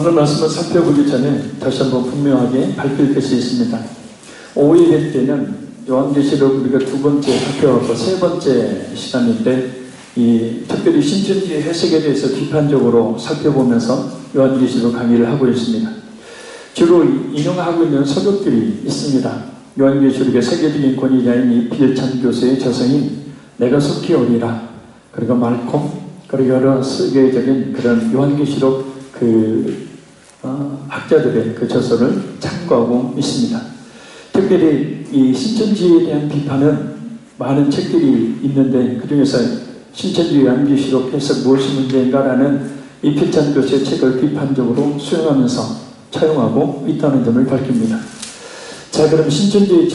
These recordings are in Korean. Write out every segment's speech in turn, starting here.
오늘 말씀을 살펴보기 전에 다시 한번 분명하게 밝힐 것이 있습니다. 5일 때는 요한계시록 우리가 두 번째 살펴봤고 세 번째 시간인데 특별히 신천지 해석에 대해서 비판적으로 살펴보면서 요한계시록 강의를 하고 있습니다. 주로 인용하고 있는 서적들이 있습니다. 요한계시록의 세계적인 권위자인 비엘찬 교수의 저서인 내가 속히 오리라, 그리고 말콤, 그리고 여러 세계적인 그런 요한계시록 학자들의 그 저서를 참고하고 있습니다. 특별히 이 신천지에 대한 비판은 많은 책들이 있는데 그 중에서 신천지 요한계시록 해석 무엇이 문제인가라는 이 비엘찬 교수의 책을 비판적으로 수용하면서 차용하고 있다는 점을 밝힙니다. 자, 그럼 신천지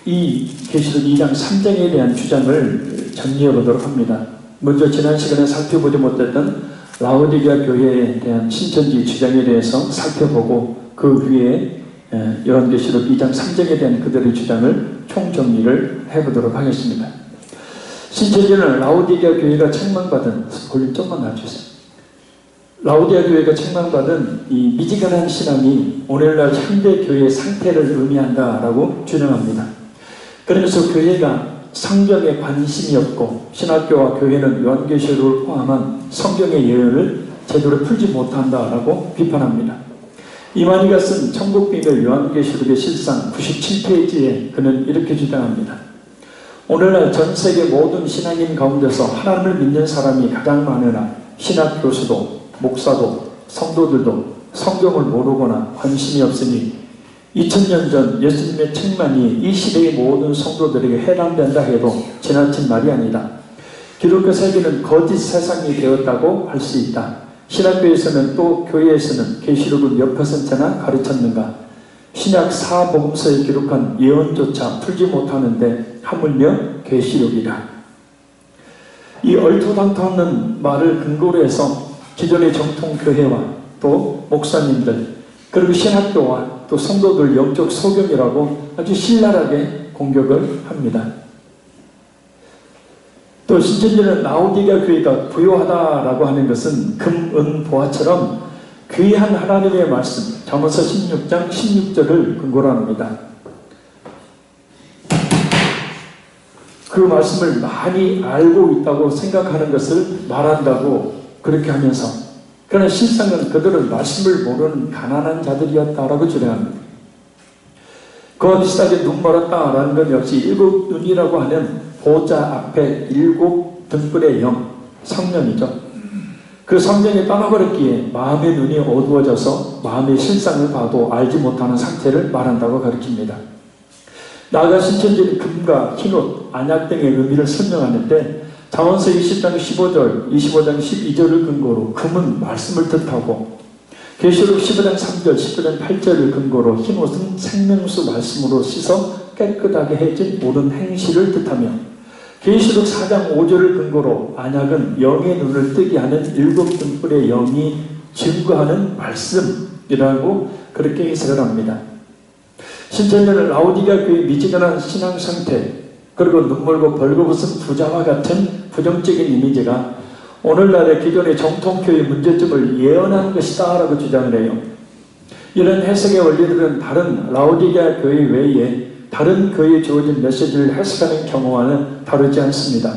제2 계시록 2장 3장에 대한 주장을 정리해 보도록 합니다. 먼저 지난 시간에 살펴보지 못했던 라오디게아 교회에 대한 신천지 주장에 대해서 살펴보고 그 위에 요한계시록 2장 3장에 대한 그들의 주장을 총정리를 해보도록 하겠습니다. 신천지는 라오디게아 교회가 책망받은, 볼륨 좀만 낮추세요. 라오디게아 교회가 책망받은 이 미지근한 신앙이 오늘날 현대 교회의 상태를 의미한다라고 주장합니다. 그러면서 교회가 성경에 관심이 없고 신학교와 교회는 요한계시록을 포함한 성경의 예언을 제대로 풀지 못한다라고 비판합니다. 이만희가 쓴 천국비밀 요한계시록의 실상 97페이지에 그는 이렇게 주장합니다. 오늘날 전 세계 모든 신앙인 가운데서 하나님을 믿는 사람이 가장 많으나 신학 교수도 목사도 성도들도 성경을 모르거나 관심이 없으니 2000년 전 예수님의 책만이 이 시대의 모든 성도들에게 해당된다 해도 지나친 말이 아니다. 기독교 세계는 거짓 세상이 되었다고 할 수 있다. 신학교에서는 또 교회에서는 계시록을 몇 %나 가르쳤는가? 신약 사복음서에 기록한 예언조차 풀지 못하는데 하물며 계시록이다. 이 얼토당토하는 말을 근거로 해서 기존의 정통교회와 또 목사님들 그리고 신학교와 또 성도들 영적 소경이라고 아주 신랄하게 공격을 합니다. 또 신천지는 라오디게아 교회가 부요하다라고 하는 것은 금, 은, 보화처럼 귀한 하나님의 말씀 잠언서 16장 16절을 근거로 합니다. 그 말씀을 많이 알고 있다고 생각하는 것을 말한다고 그렇게 하면서 그러나 실상은 그들은 말씀을 모르는 가난한 자들이었다라고 주장합니다. 그와 비슷하게 눈 멀었다라는 것 역시 일곱 눈이라고 하는 보좌 앞에 일곱 등불의 영, 성령이죠. 그 성령이 떠나버렸기에 마음의 눈이 어두워져서 마음의 실상을 봐도 알지 못하는 상태를 말한다고 가르칩니다. 나아가 신천지는 금과 흰옷, 안약 등의 의미를 설명하는데 잠언서 20장 15절, 25장 12절을 근거로 금은 말씀을 뜻하고 계시록 15장 3절, 19장 8절을 근거로 흰옷은 생명수 말씀으로 씻어 깨끗하게 해진 옳은 행실을 뜻하며 계시록 4장 5절을 근거로 안약은 영의 눈을 뜨게 하는 일곱 등불의 영이 증거하는 말씀이라고 그렇게 해석을 합니다. 신천지는 라오디게아 교회의 미지근한 신앙 상태 그리고 눈멀고 벌거벗은 부자와 같은 부정적인 이미지가 오늘날의 기존의 정통교회의 문제점을 예언한 것이다 라고 주장을 해요. 이런 해석의 원리들은 다른 라오디게아 교회 외에 다른 교회에 주어진 메시지를 해석하는 경우와는 다르지 않습니다.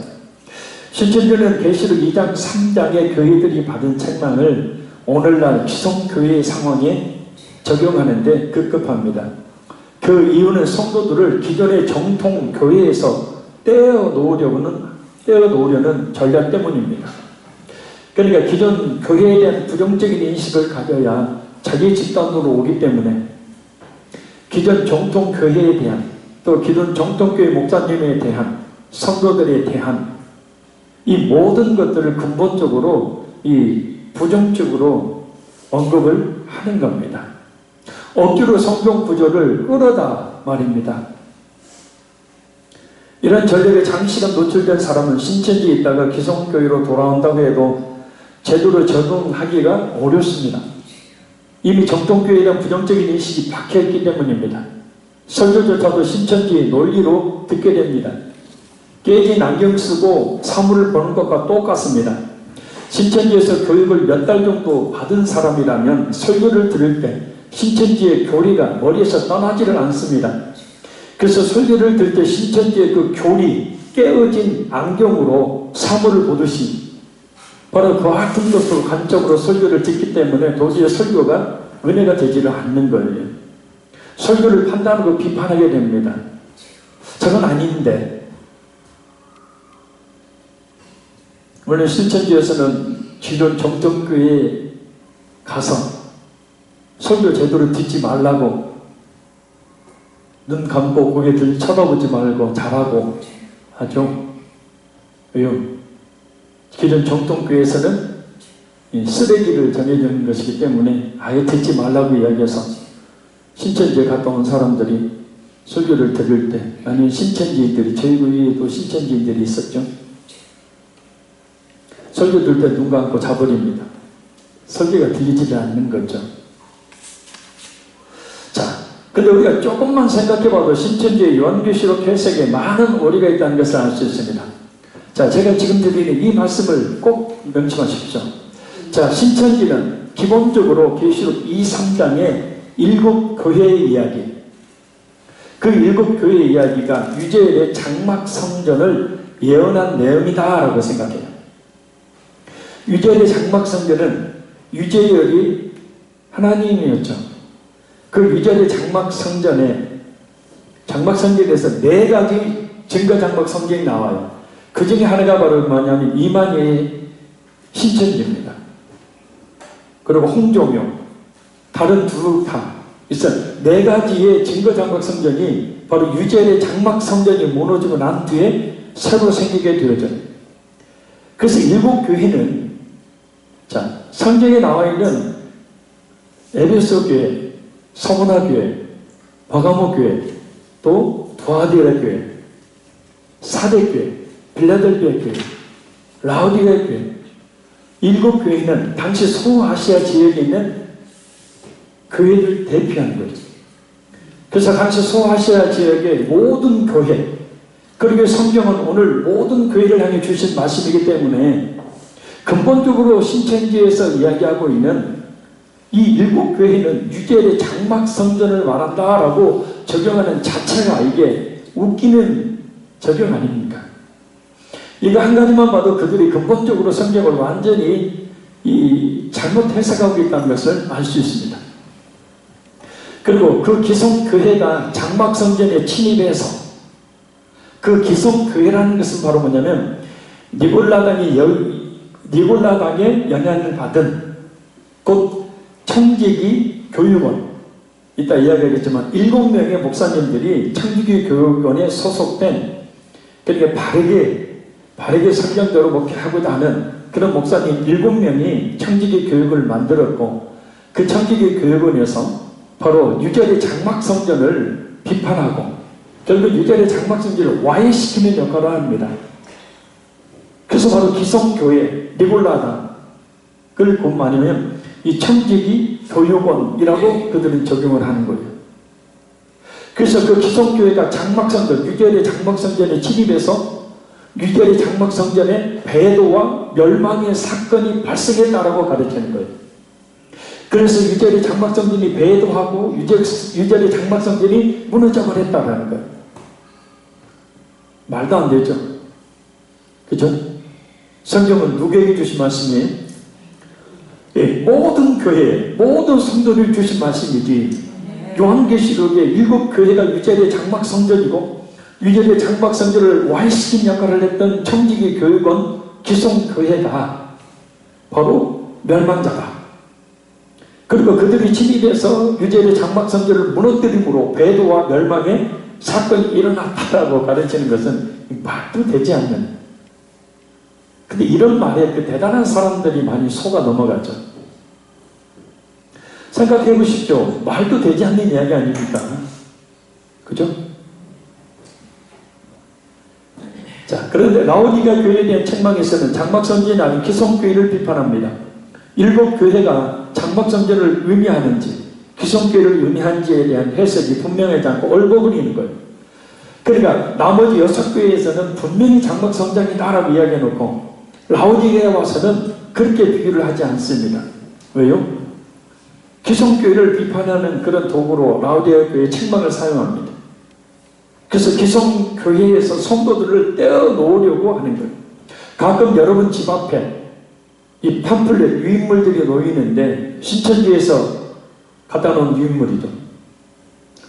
신천지는 계시록 2장 3장의 교회들이 받은 책망을 오늘날 기성교회의 상황에 적용하는데 급급합니다. 그 이유는 성도들을 기존의 정통교회에서 떼어놓으려는 전략 때문입니다. 그러니까 기존 교회에 대한 부정적인 인식을 가져야 자기 집단으로 오기 때문에 기존 정통교회에 대한 또 기존 정통교회 목사님에 대한 성도들에 대한 이 모든 것들을 근본적으로 이 부정적으로 언급을 하는 겁니다. 억지로 성경 구조를 끌어다 말입니다. 이런 전략에 장시간 노출된 사람은 신천지에 있다가 기성교회로 돌아온다고 해도 제대로 적응하기가 어렵습니다. 이미 정통교회에 대한 부정적인 인식이 박혀있기 때문입니다. 설교조차도 신천지의 논리로 듣게 됩니다. 깨진 안경 쓰고 사물을 보는 것과 똑같습니다. 신천지에서 교육을 몇 달 정도 받은 사람이라면 설교를 들을 때 신천지의 교리가 머리에서 떠나지를 않습니다. 그래서 설교를 들을 때 신천지의 그 교리, 깨어진 안경으로 사물을 보듯이 바로 그 같은 것으로 관점으로 설교를 듣기 때문에 도저히 설교가 은혜가 되지를 않는 거예요. 설교를 판단하고 비판하게 됩니다. 저건 아닌데. 원래 신천지에서는 기존 정통교회에 가서 설교 제대로 듣지 말라고 눈 감고 고개 들 쳐다보지 말고 잘하고 하죠. 왜요? 기존 정통교회에서는 쓰레기를 전해주는 것이기 때문에 아예 듣지 말라고 이야기해서 신천지에 갔다 온 사람들이 설교를 들을 때 아니면 신천지인들이 저희 교회에도 신천지인들이 있었죠. 설교 들을 때 눈 감고 자버립니다. 설교가 들리지 않는 거죠. 자, 근데 우리가 조금만 생각해봐도 신천지의 요한계시록 해석에 많은 오류가 있다는 것을 알 수 있습니다. 자, 제가 지금 드리는 이 말씀을 꼭 명심하십시오. 자, 신천지는 기본적으로 계시록 2, 3장의 7교회의 이야기, 그 7교회의 이야기가 유재열의 장막 성전을 예언한 내용이다라고 생각해요. 유재열의 장막 성전은 유재열이 하나님이었죠. 그 유재열의 장막 성전에 장막 성전에서 4가지 증거 장막 성전이 나와요. 그 중에 하나가 바로 뭐냐면 이만희의 신천지입니다. 그리고 홍종용, 다른 두 다 있어요. 4가지의 증거 장막 성전이 바로 유재열의 장막 성전이 무너지고 난 뒤에 새로 생기게 되어져요. 그래서 7교회는 자, 성경에 나와 있는 에베소 교회, 서문화 교회, 버가모 교회, 또 두아디라 교회, 사대 교회, 빌라델비아 교회, 라우디가 교회, 7교회는 당시 소아시아 지역에 있는 교회를 대표하는 거죠. 그래서 당시 소아시아 지역의 모든 교회, 그리고 성경은 오늘 모든 교회를 향해 주신 말씀이기 때문에 근본적으로 신천지에서 이야기하고 있는 이 7교회는 유재열의 장막 성전을 말한다라고 적용하는 자체가 이게 웃기는 적용 아닙니까? 이거 한 가지만 봐도 그들이 근본적으로 성경을 완전히 잘못 해석하고 있다는 것을 알 수 있습니다. 그리고 그 기성교회가 장막 성전에 침입해서 그 기성교회라는 것은 바로 뭐냐면 니골라당의 영향을 받은 곧 청지기 교육원, 이따 이야기하겠지만 7명의 목사님들이 청지기 교육원에 소속된, 그러니까 바르게 성경대로 목회하고자 하는 그런 목사님 7명이 청지기 교육을 만들었고, 그 청지기 교육원에서 바로 유재열의 장막 성전을 비판하고 결국 유재열의 장막 성전을 와해시키는 역할을 합니다. 그래서 바로 기성교회, 니골라당을 보면 이 청지기 교육원이라고 그들은 적용을 하는 거예요. 그래서 그 기성교회가 장막성전, 유재열의 장막성전에 침입해서 유재열의 장막성전에 배도와 멸망의 사건이 발생했다라고 가르치는 거예요. 그래서 유재열의 장막성전이 배도하고 유재열의 장막성전이 무너져버렸다라는 거예요. 말도 안 되죠. 그죠? 성경은 누구에게 주신 말씀이에요? 예, 모든 교회, 모든 성도를 주신 말씀이지. 요한계시록의 7교회가 유재열의 장막 성전이고 유재열의 장막 성전을 와해시킨 역할을 했던 청지기 교육원 기성교회가 바로 멸망자다. 그리고 그들이 침입해서 유재열의 장막 성전을 무너뜨림으로 배도와 멸망의 사건이 일어났다라고 가르치는 것은 말도 되지 않는. 근데 이런 말에 그 대단한 사람들이 많이 속아 넘어가죠. 생각해 보십시오. 말도 되지 않는 이야기 아닙니까? 그죠? 자, 그런데 라오디가 교회에 대한 책망에서는 장막성전이 아닌 기성교회를 비판합니다. 7교회가 장막성전을 의미하는지 기성교회를 의미하는지에 대한 해석이 분명하지 않고 얼버무리는 거예요. 그러니까 나머지 6교회에서는 분명히 장막성전이다라고 이야기해놓고 라오디게에 와서는 그렇게 비교를 하지 않습니다. 왜요? 기성교회를 비판하는 그런 도구로 라오디게아 교회의 책망을 사용합니다. 그래서 기성교회에서 성도들을 떼어놓으려고 하는 거예요. 가끔 여러분 집 앞에 이 팜플렛 유인물들이 놓이는데 신천지에서 갖다 놓은 유인물이죠.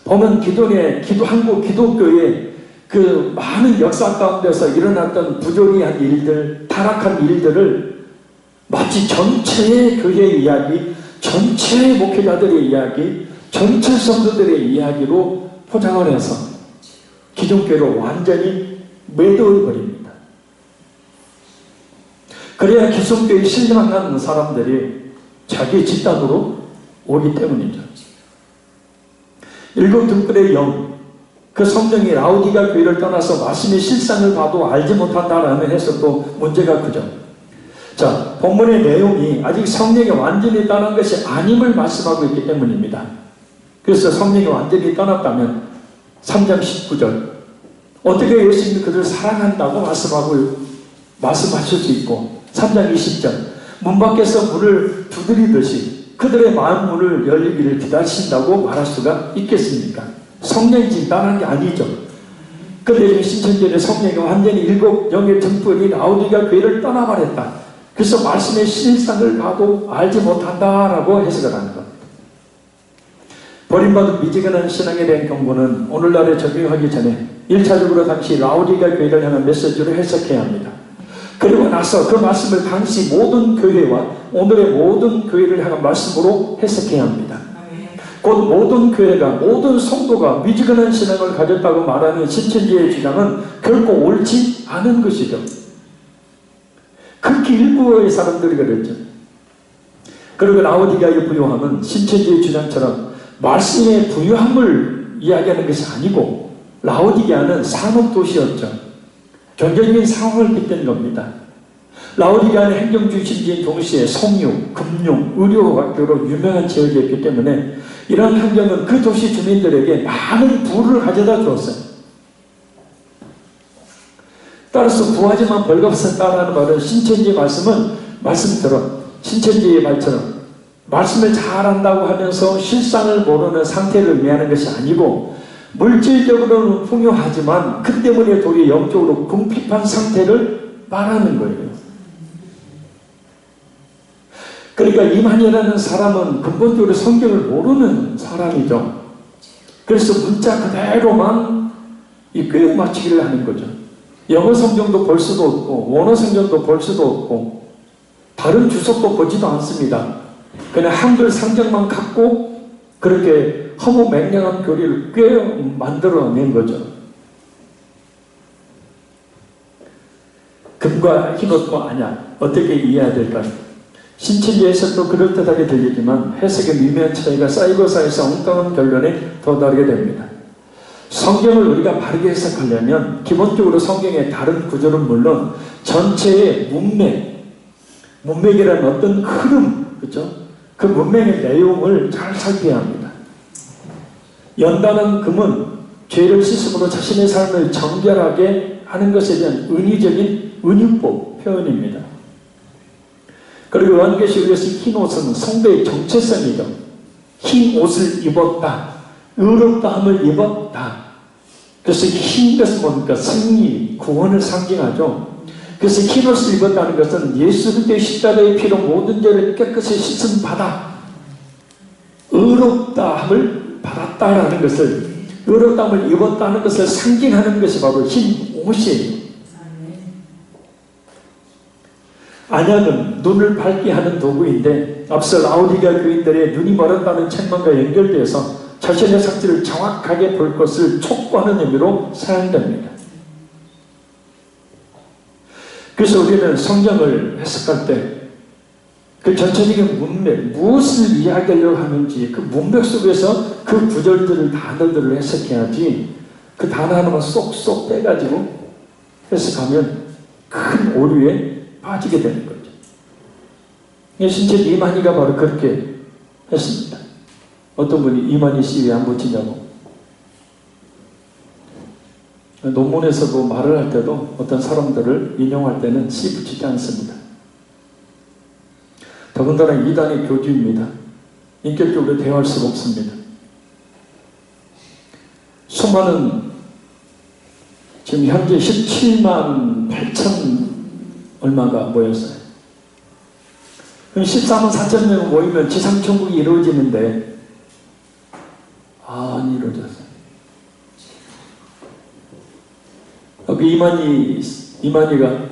보면 기존의 한국 기독교의 그 많은 역사 가운데서 일어났던 부조리한 일들, 타락한 일들을 마치 전체의 교회의 이야기, 전체의 목회자들의 이야기, 전체 성도들의 이야기로 포장을 해서 기존교회를 완전히 매도해버립니다. 그래야 기존교회에 신앙하는 사람들이 자기 집단으로 오기 때문이죠. 일곱 등불의 영, 그 성령이 라오디게아 교회를 떠나서 말씀의 실상을 봐도 알지 못한다라는 해석도 문제가 크죠. 자, 본문의 내용이 아직 성령이 완전히 떠난 것이 아님을 말씀하고 있기 때문입니다. 그래서 성령이 완전히 떠났다면 3장 19절 어떻게 예수님이 그들을 사랑한다고 말씀하실 수 있고 3장 20절 문 밖에서 문을 두드리듯이 그들의 마음 문을 열리기를 기다리신다고 말할 수가 있겠습니까? 성령이 지금 떠난 게 아니죠. 그런데 신천지의 성령이 완전히 일곱 영의 등불이 라오디게아 교회를 떠나버렸다. 그래서 말씀의 실상을 봐도 알지 못한다라고 해석을 하는 겁니다. 버림받은 미지근한 신앙에 대한 경고는 오늘날에 적용하기 전에 1차적으로 당시 라오디게아 교회를 향한 메시지로 해석해야 합니다. 그리고 나서 그 말씀을 당시 모든 교회와 오늘의 모든 교회를 향한 말씀으로 해석해야 합니다. 곧 모든 교회가 모든 성도가 미지근한 신앙을 가졌다고 말하는 신천지의 주장은 결코 옳지 않은 것이죠. 극히 일부의 사람들이 그랬죠. 그리고 라오디게아의 부요함은 신천지의 주장처럼 말씀의 부요함을 이야기하는 것이 아니고 라오디게아는 산업도시였죠. 경제적인 상황을 빗댄 겁니다. 라오디게아는 행정주의 신지인 동시에 성유, 금융, 의료학교로 유명한 지역이었기 때문에 이러한 환경은 그 도시 주민들에게 많은 부를 가져다 주었어요. 따라서 구하지만 벌거벗었다라는 말은 신천지의 말씀처럼 신천지의 말처럼 말씀을 잘한다고 하면서 실상을 모르는 상태를 의미하는 것이 아니고 물질적으로는 풍요하지만 그 때문에 도리어 영적으로 궁핍한 상태를 말하는 거예요. 그러니까 이만희라는 사람은 근본적으로 성경을 모르는 사람이죠. 그래서 문자 그대로만 이 꿰어 맞추기를 하는 거죠. 영어 성경도 볼 수도 없고 원어 성경도 볼 수도 없고 다른 주석도 보지도 않습니다. 그냥 한글 상징만 갖고 그렇게 허무맹랑한 교리를 꽤 만들어낸 거죠. 금과 흰옷과 안약 어떻게 이해해야 될까요? 신천지 해석도 그럴듯하게 들리지만 해석의 미묘한 차이가 쌓이고 쌓여서 엉뚱한 결론에 도달하게 됩니다. 성경을 우리가 바르게 해석하려면 기본적으로 성경의 다른 구절은 물론 전체의 문맥이라는 어떤 흐름, 그죠? 그 문맥의 내용을 잘 살펴야 합니다. 연단한 금은 죄를 씻음으로 자신의 삶을 정결하게 하는 것에 대한 은유적인 은유법 표현입니다. 그리고 요한계시록에서 흰 옷은 성도의 정체성이죠. 흰 옷을 입었다. 의롭다함을 입었다. 그래서 흰 것은 뭡니까? 승리, 구원을 상징하죠. 그래서 흰 옷을 입었다는 것은 예수 그리스도의 십자가의 피로 모든 죄를 깨끗이 씻음 받아 의롭다함을 받았다라는 것을, 의롭다함을 입었다는 것을 상징하는 것이 바로 흰 옷이에요. 안약은 눈을 밝게 하는 도구인데 앞서 라오디게아 교인들의 눈이 멀었다는 책망과 연결되어서 자신의 상태를 정확하게 볼 것을 촉구하는 의미로 사용됩니다. 그래서 우리는 성경을 해석할 때 그 전체적인 문맥, 무엇을 이야기하려고 하는지 그 문맥 속에서 그 구절들을, 단어들을 해석해야지 그 단어 하나만 쏙쏙 빼가지고 해석하면 큰 오류에 빠지게 되는 거죠. 신천지 이만희가 바로 그렇게 했습니다. 어떤 분이 이만희 씨 왜 안 붙이냐고. 논문에서도 말을 할 때도 어떤 사람들을 인용할 때는 씨 붙이지 않습니다. 더군다나 이단의 교주입니다. 인격적으로 대화할 수가 없습니다. 수많은 지금 현재 17만 8천 얼마가 모였어요. 그럼 14만 4천 명 모이면 지상천국이 이루어지는데 안 이루어졌어요. 그 이만희가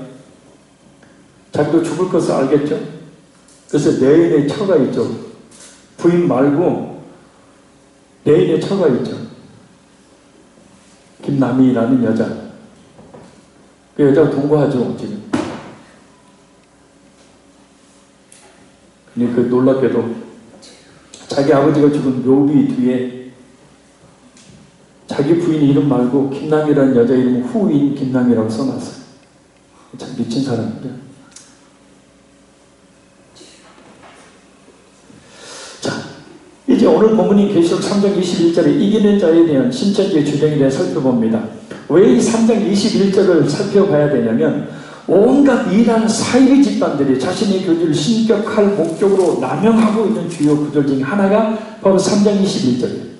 자기도 죽을 것을 알겠죠? 그래서 내인의 처가 있죠. 부인 말고 내인의 처가 있죠. 김남희라는 여자. 그 여자가 동거하죠, 지금. 근데 그 놀랍게도 자기 아버지가 죽은 묘비 뒤에 자기 부인 이름 말고 김남희라는 여자 이름은 후인 김남희라고 써놨어요. 참 미친 사람이죠. 자, 이제 오늘 본문인 계시록 3장 21절에 이기는 자에 대한 신천지의 주장에 대해 살펴봅니다. 왜 이 3장 21절을 살펴봐야 되냐면 온갖 이단 사이비 집단들이 자신의 교주를 신격할 목적으로 남용하고 있는 주요 구절 중에 하나가 바로 3장 21절이에요.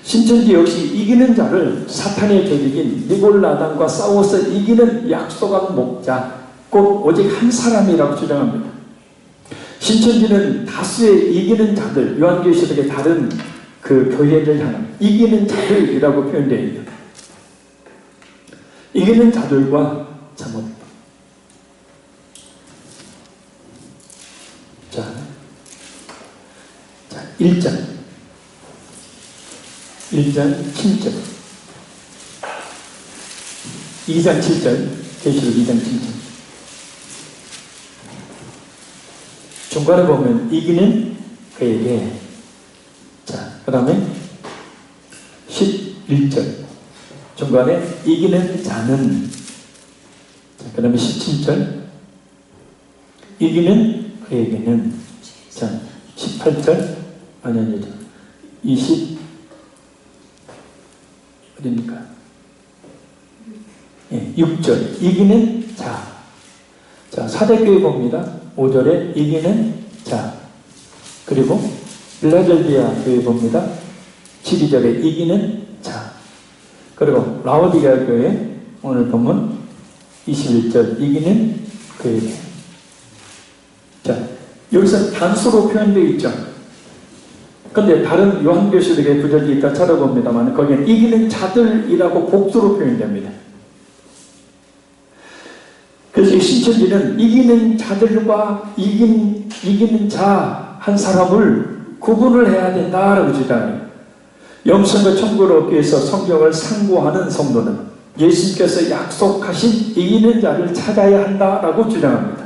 신천지 역시 이기는 자를 사탄의 조직인 니골라당과 싸워서 이기는 약속한 목자, 곧 오직 한 사람이라고 주장합니다. 신천지는 다수의 이기는 자들, 요한계시록의 다른 그 교회를 향한 이기는 자들이라고 표현되어 있습니다. 이기는 자들과 잠옷. 자, 1장 7절 2장 7절 계시록 2장 7절 중간에 보면 이기는 그에게 자, 그 다음에 11절 중간에 이기는 자는 그 다음에 17절 이기는 그에게는 자 18절 아니 20 어딥니까? 예, 6절 이기는 자. 자, 사대교회 봅니다. 5절에 이기는 자. 그리고 빌라델비아 교회 봅니다. 12절에 이기는 자. 그리고 라오디게아 교회 오늘 보면 21절 이기는 그에게. 자, 여기서 단수로 표현되어 있죠. 근데 다른 요한계시록의 구절이 있다 찾아봅니다만 거기는 이기는 자들이라고 복수로 표현됩니다. 그래서 이 신천지는 이기는 자들과 이기는 자 한 사람을 구분을 해야 된다라고 주장해요. 영생과 천국을 얻기 위해서 성경을 상고하는 성도는 예수님께서 약속하신 이기는 자를 찾아야 한다라고 주장합니다.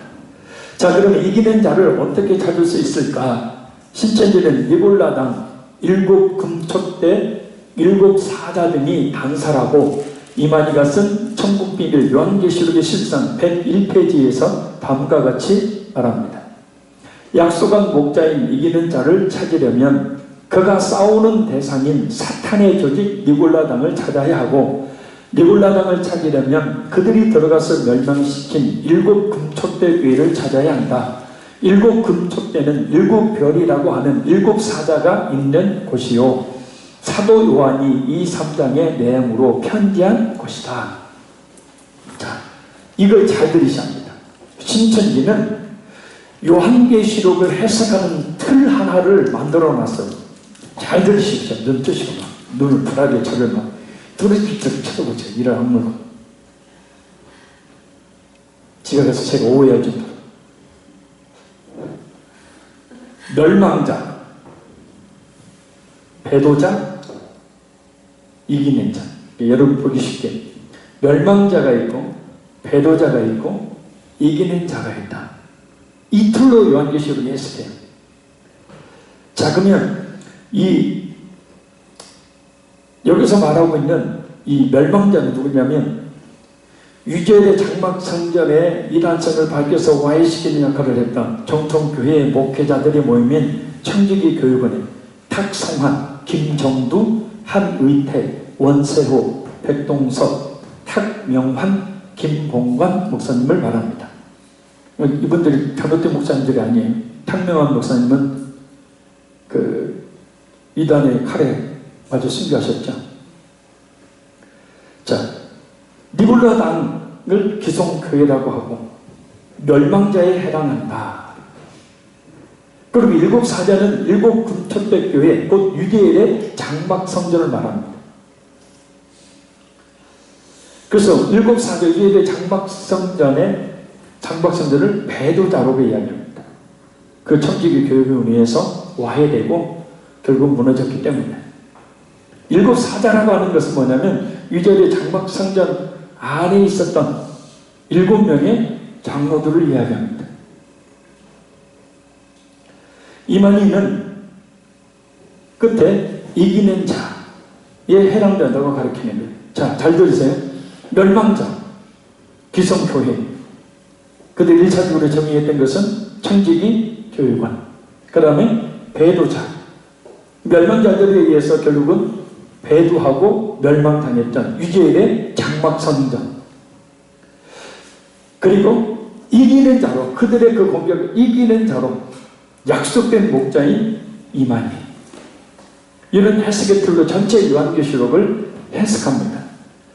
자, 그러면 이기는 자를 어떻게 찾을 수 있을까? 신천지는 니골라당, 7금촉대, 7사자 등이 단설하고 이만희가 쓴 천국비밀 요한계시록의 실상 101페이지에서 다음과 같이 말합니다. 약속한 목자인 이기는 자를 찾으려면 그가 싸우는 대상인 사탄의 조직 니골라당을 찾아야 하고 니골라당을 찾으려면 그들이 들어가서 멸망시킨 7금촉대 교회를 찾아야 한다. 7금촉대는 7별이라고 하는 7사자가 있는 곳이요 사도 요한이 이 3장의 내용으로 편지한 곳이다. 자, 이걸 잘 들으셔야 합니다. 신천지는 요한계시록을 해석하는 틀 하나를 만들어 놨어요. 잘 들으십시오. 눈 뜨시고 막 눈을 불하게 저를 막 두리두리 쳐다보세요. 이를 악물고 지각해서 제가 오해하지 멸망자, 배도자, 이기는 자. 여러분 보기 쉽게 멸망자가 있고 배도자가 있고 이기는 자가 있다. 이 틀로 요한계시록이 해석해요. 자, 그러면 여기서 말하고 있는 이 멸망자는 누구냐면 유죄의 장막 성전에 이단성을 밝혀서 와해시키는 역할을 했던 정통교회의 목회자들이 모이면 청지기 교육원에 탁성환, 김정두, 한의택, 원세호, 백동석, 탁명환, 김봉관 목사님을 말합니다. 이분들이 변호태 목사님들이 아니에요. 탕명환 목사님은 그 이단의 칼에 맞아 순교하셨죠. 자, 니골라당을 기성교회라고 하고 멸망자에 해당한다. 그리고 일곱 사자는 일곱 금토대교회 곧 유대인의 장막성전을 말합니다. 그래서 일곱 사자 유대인의 장막성전을 배도자로 이야기합니다. 그 청지기 교회운에서 와해되고 결국 무너졌기 때문에 일곱 사자라고 하는 것은 뭐냐면 유대인의 장막성전 안에 있었던 7명의 장로들을 이야기합니다. 이만희는 끝에 이기는 자에 해당된다고 가르치는 자, 잘 들으세요. 멸망자, 기성교회. 그들 1차적으로 정의했던 것은 청지기 교회관. 그 다음에 배도자. 멸망자들에 의해서 결국은 배도하고 멸망당했던 유대인의 장막성전. 그리고 이기는 자로, 그들의 그 공격을 이기는 자로 약속된 목자인 이만희. 이런 해석의 틀로 전체 요한계시록을 해석합니다.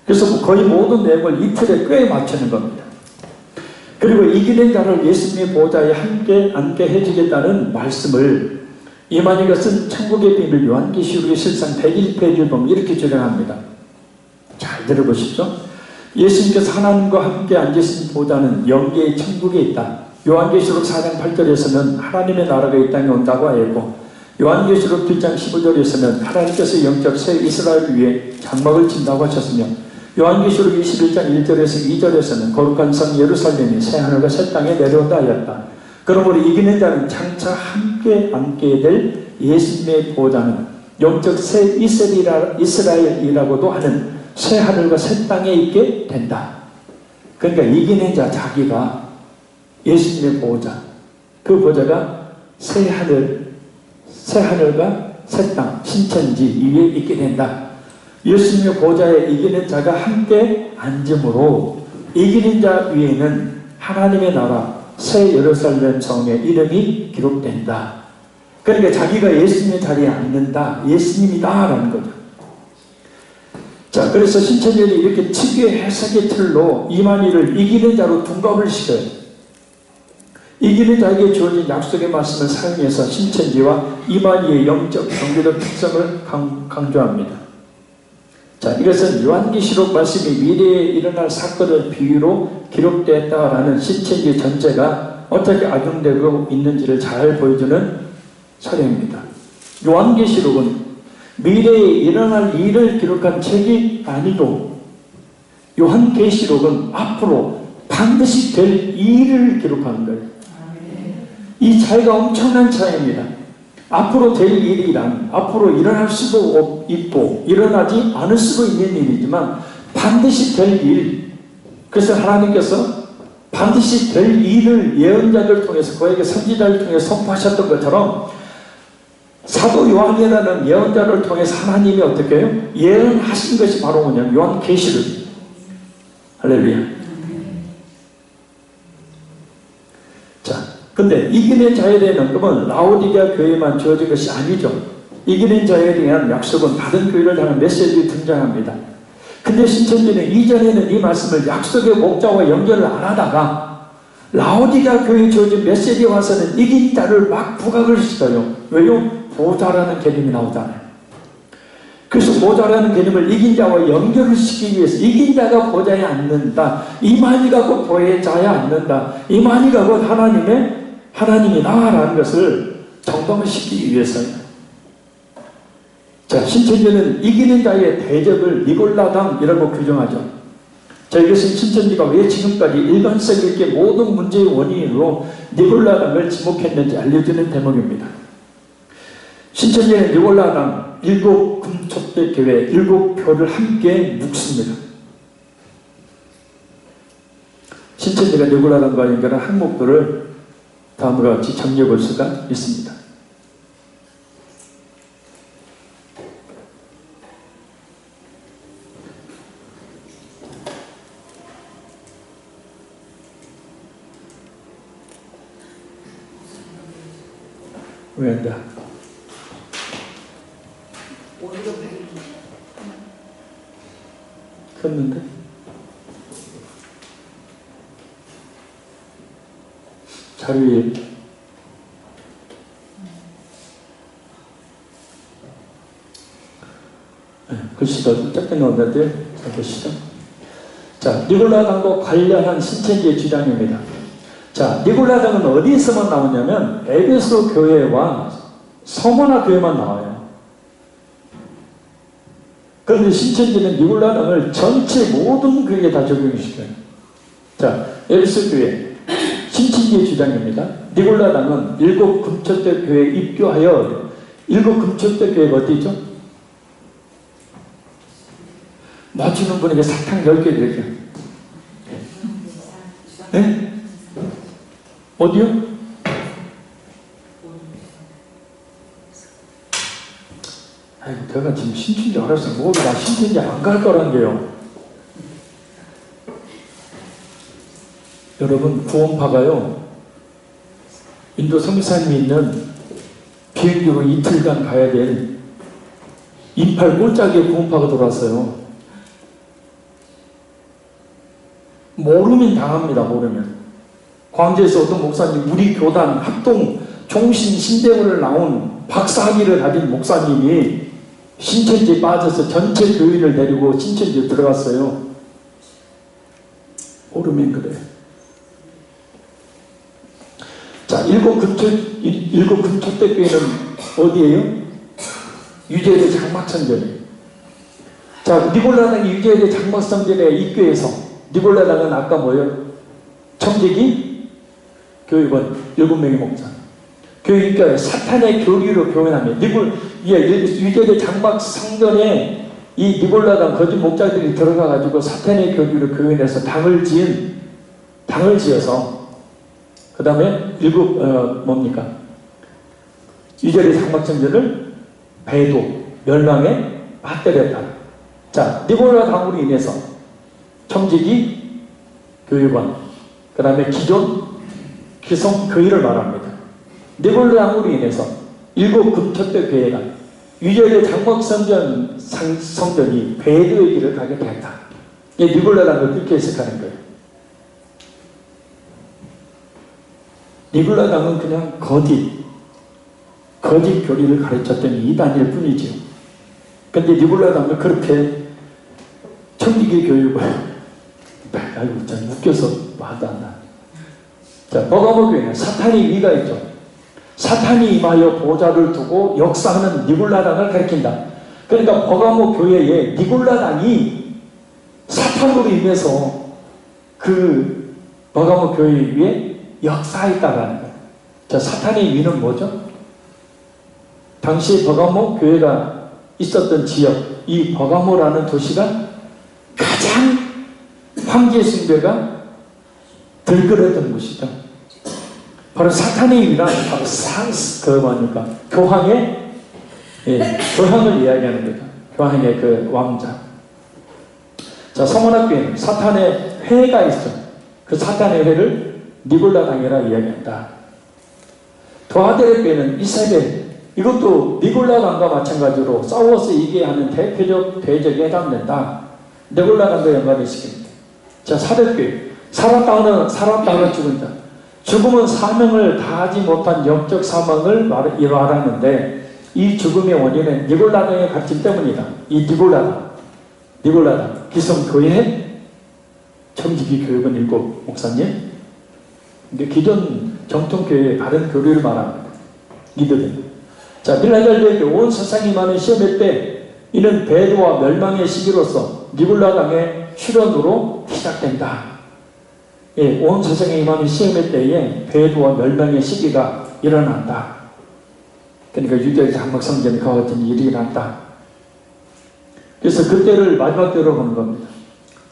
그래서 거의 모든 내용을 이 틀에 꽤 맞추는 겁니다. 그리고 이기는 자를 예수님의 보좌에 함께 앉게 해주겠다는 말씀을 이만희가 쓴 천국의 비밀 요한계시록의 실상 101페이지를 보면 이렇게 주장합니다. 잘 들어보십시오. 예수님께서 하나님과 함께 앉으신 보좌는 영계의 천국에 있다. 요한계시록 4장 8절에서는 하나님의 나라가 이 땅에 온다고 하였고 요한계시록 7장 15절에서는 하나님께서 영적 새 이스라엘 위에 장막을 친다고 하셨으며 요한계시록 21장 1절에서 2절에서는 거룩한 성 예루살렘이 새 하늘과 새 땅에 내려온다 하였다. 그러므로 이기는 자는 장차 함께 앉게 될 예수님의 보좌는 영적 새 이스라엘이라고도 하는 새 하늘과 새 땅에 있게 된다. 그러니까 이기는 자 자기가 예수님의 보좌, 그 보좌가 새 하늘과 새 땅, 신천지 위에 있게 된다. 예수님의 보좌에 이기는 자가 함께 앉음으로 이기는 자 위에는 하나님의 나라, 새 예루살렘 성의 이름이 기록된다. 그러니까 자기가 예수님의 자리에 앉는다. 예수님이다 라는 거죠. 자, 그래서 신천지는 이렇게 특유의 해석의 틀로 이만희를 이기는 자로 둔갑을 시켜요. 이기는 자에게 주어진 약속의 말씀을 사용해서 신천지와 이만희의 영적 경제적 특성을 강조합니다. 자, 이것은 요한계시록 말씀이 미래에 일어날 사건을 비유로 기록되었다라는 신천지 전제가 어떻게 악용되고 있는지를 잘 보여주는 사례입니다. 요한계시록은 미래에 일어날 일을 기록한 책이 아니고 요한계시록은 앞으로 반드시 될 일을 기록하는 거예요. 이 차이가 엄청난 차이입니다. 앞으로 될 일이란 앞으로 일어날 수도 있고 일어나지 않을 수도 있는 일이지만 반드시 될 일, 그래서 하나님께서 반드시 될 일을 예언자들 통해서 그에게 선지자를 통해서 선포하셨던 것처럼 사도 요한이라는 예언자를 통해서 하나님이 어떻게 해요? 예언하신 것이 바로 뭐냐면 요한계시록. 할렐루야. 자, 근데 이기는 자에 대한 언급은 라오디게아 교회만 주어진 것이 아니죠. 이기는 자에 대한 약속은 다른 교회를 향한 메시지로 등장합니다. 근데 신천지는 이전에는 이 말씀을 약속의 목자와 연결을 안 하다가 라오디게아 교회에 주어진 메시지에 와서는 이긴 자를 막 부각을 시켜요. 왜요? 보좌라는 개념이 나오잖아요. 그래서 보좌라는 개념을 이긴 자와 연결을 시키기 위해서 이긴 자가 보좌에 앉는다. 이만희가 곧 보좌에 앉는다. 이만희가 곧 하나님이 나라는 것을 정당화 시키기 위해서요. 자, 신천지는 이기는 자의 대적을 니골라당이라고 규정하죠. 자, 이것은 신천지가 왜 지금까지 일관성 있게 모든 문제의 원인으로 니골라당을 지목했는지 알려주는 대목입니다. 신천지는 니골라당 7금촛대 교회 7표를 함께 묶습니다. 신천지가 니골라당과 연결한 항목들을 다음과 같이 정리해 볼 수가 있습니다. 왜 안 돼? 켰는데? 자료에 글씨가 좀 작게 나오는데 잘 보시죠. 자, 니골라당도 관련한 신천지의 주장입니다. 자, 니골라당은 어디에서만 나오냐면 에베소 교회와 서머나 교회만 나와요. 그런데 신천지는 니골라당을 전체 모든 교회에 다 적용시켜요. 자, 에베소 교회 신천지의 주장입니다. 니골라당은 일곱 금초대 교회에 입교하여 일곱 금초대 교회가 어디죠? 맞추는 분에게 사탕 10개 드릴게요. 네? 어디요? 아이고, 내가 지금 신천지 알았어. 뭐, 나 신천지 안 갈 거란 게요. 여러분, 구원파가요, 인도 성사님이 있는 비행기로 이틀간 가야 될 인팔 꼴짝이에 구원파가 들어왔어요. 모르면 당합니다. 모르면. 광주에서 어떤 목사님, 우리 교단 합동 종신 신대문을 나온 박사학위를 가진 목사님이 신천지에 빠져서 전체 교인을 데리고 신천지에 들어갔어요. 모르면 그래. 자, 일곱 금초대 교회는 어디예요? 유재일의 장막성전이에요. 자, 니골라당이 유재일의 장막성전에 입교해서 니골라당은 아까 뭐예요? 청지기 교육원 7명의 목사. 교육과 사탄의 교리로 교훈하며 유재일의 장막 성전에 이 니골라당 거짓 목자들이 들어가가지고 사탄의 교리로 교훈해서 당을 지어서 그 다음에 뭡니까? 유재일의 장막 성전을 배도 멸망에 빠뜨렸다. 자, 니골라당으로 인해서 청지기 교육원, 그 다음에 기성 교회를 말합니다. 니골라당으로 인해서 일곱 금초대 교회가 유재일의 장막성전이 배도의 길을 가게 되었다. 이게 니골라당을 그렇게 해석하는 거예요. 니골라당은 그냥 거짓 교리를 가르쳤던 이단일 뿐이지요. 근데 니골라당은 그렇게 청지기 교육을 아이고, 참 웃겨서 말도 안 나. 자, 버가모 교회는 사탄의 위가 있죠. 사탄이 임하여 보좌를 두고 역사하는 니골라당을 가리킨다. 그러니까 버가모 교회에 니골라당이 사탄으로 인해서 그 버가모 교회 위에 역사했다라는 거예요. 자, 사탄의 위는 뭐죠? 당시 버가모 교회가 있었던 지역, 이 버가모라는 도시가 가장 황제 숭배가 들끓었던 곳이죠. 바로 사탄의 위란 바로 교황의 교황을 이야기하는 거죠. 교황의 그 왕자. 자, 서문학교에는 사탄의 회가 있어. 그 사탄의 회를 니골라당이라 이야기한다. 도하델의 교회는 이세벨, 이것도 니골라당과 마찬가지로 싸워서 이게 하는 대표적 대적에 해당된다. 니골라당과 연관을 시킵니다. 자, 사대교회, 살았다가 죽은 자. 죽음은 사명을 다하지 못한 영적 사망을 말하는데 이 죽음의 원인은 니골라당의 가르침 때문이다. 이 니골라당, 기성교회, 청지기 교육원 7 목사님, 기존 정통교회의 바른 교리를 말합니다. 이들은. 자, 빌라델비아의 온 세상이 많은 시험의 때 이는 배도와 멸망의 시기로서 니골라당의 출현으로 시작된다. 예, 온 세상에 임하는 시험의 때에 배도와 멸망의 시기가 일어난다. 그러니까 유대의 장막성전에 그와 같은 일이 일어난다. 그래서 그때를 마지막 때로 보는 겁니다.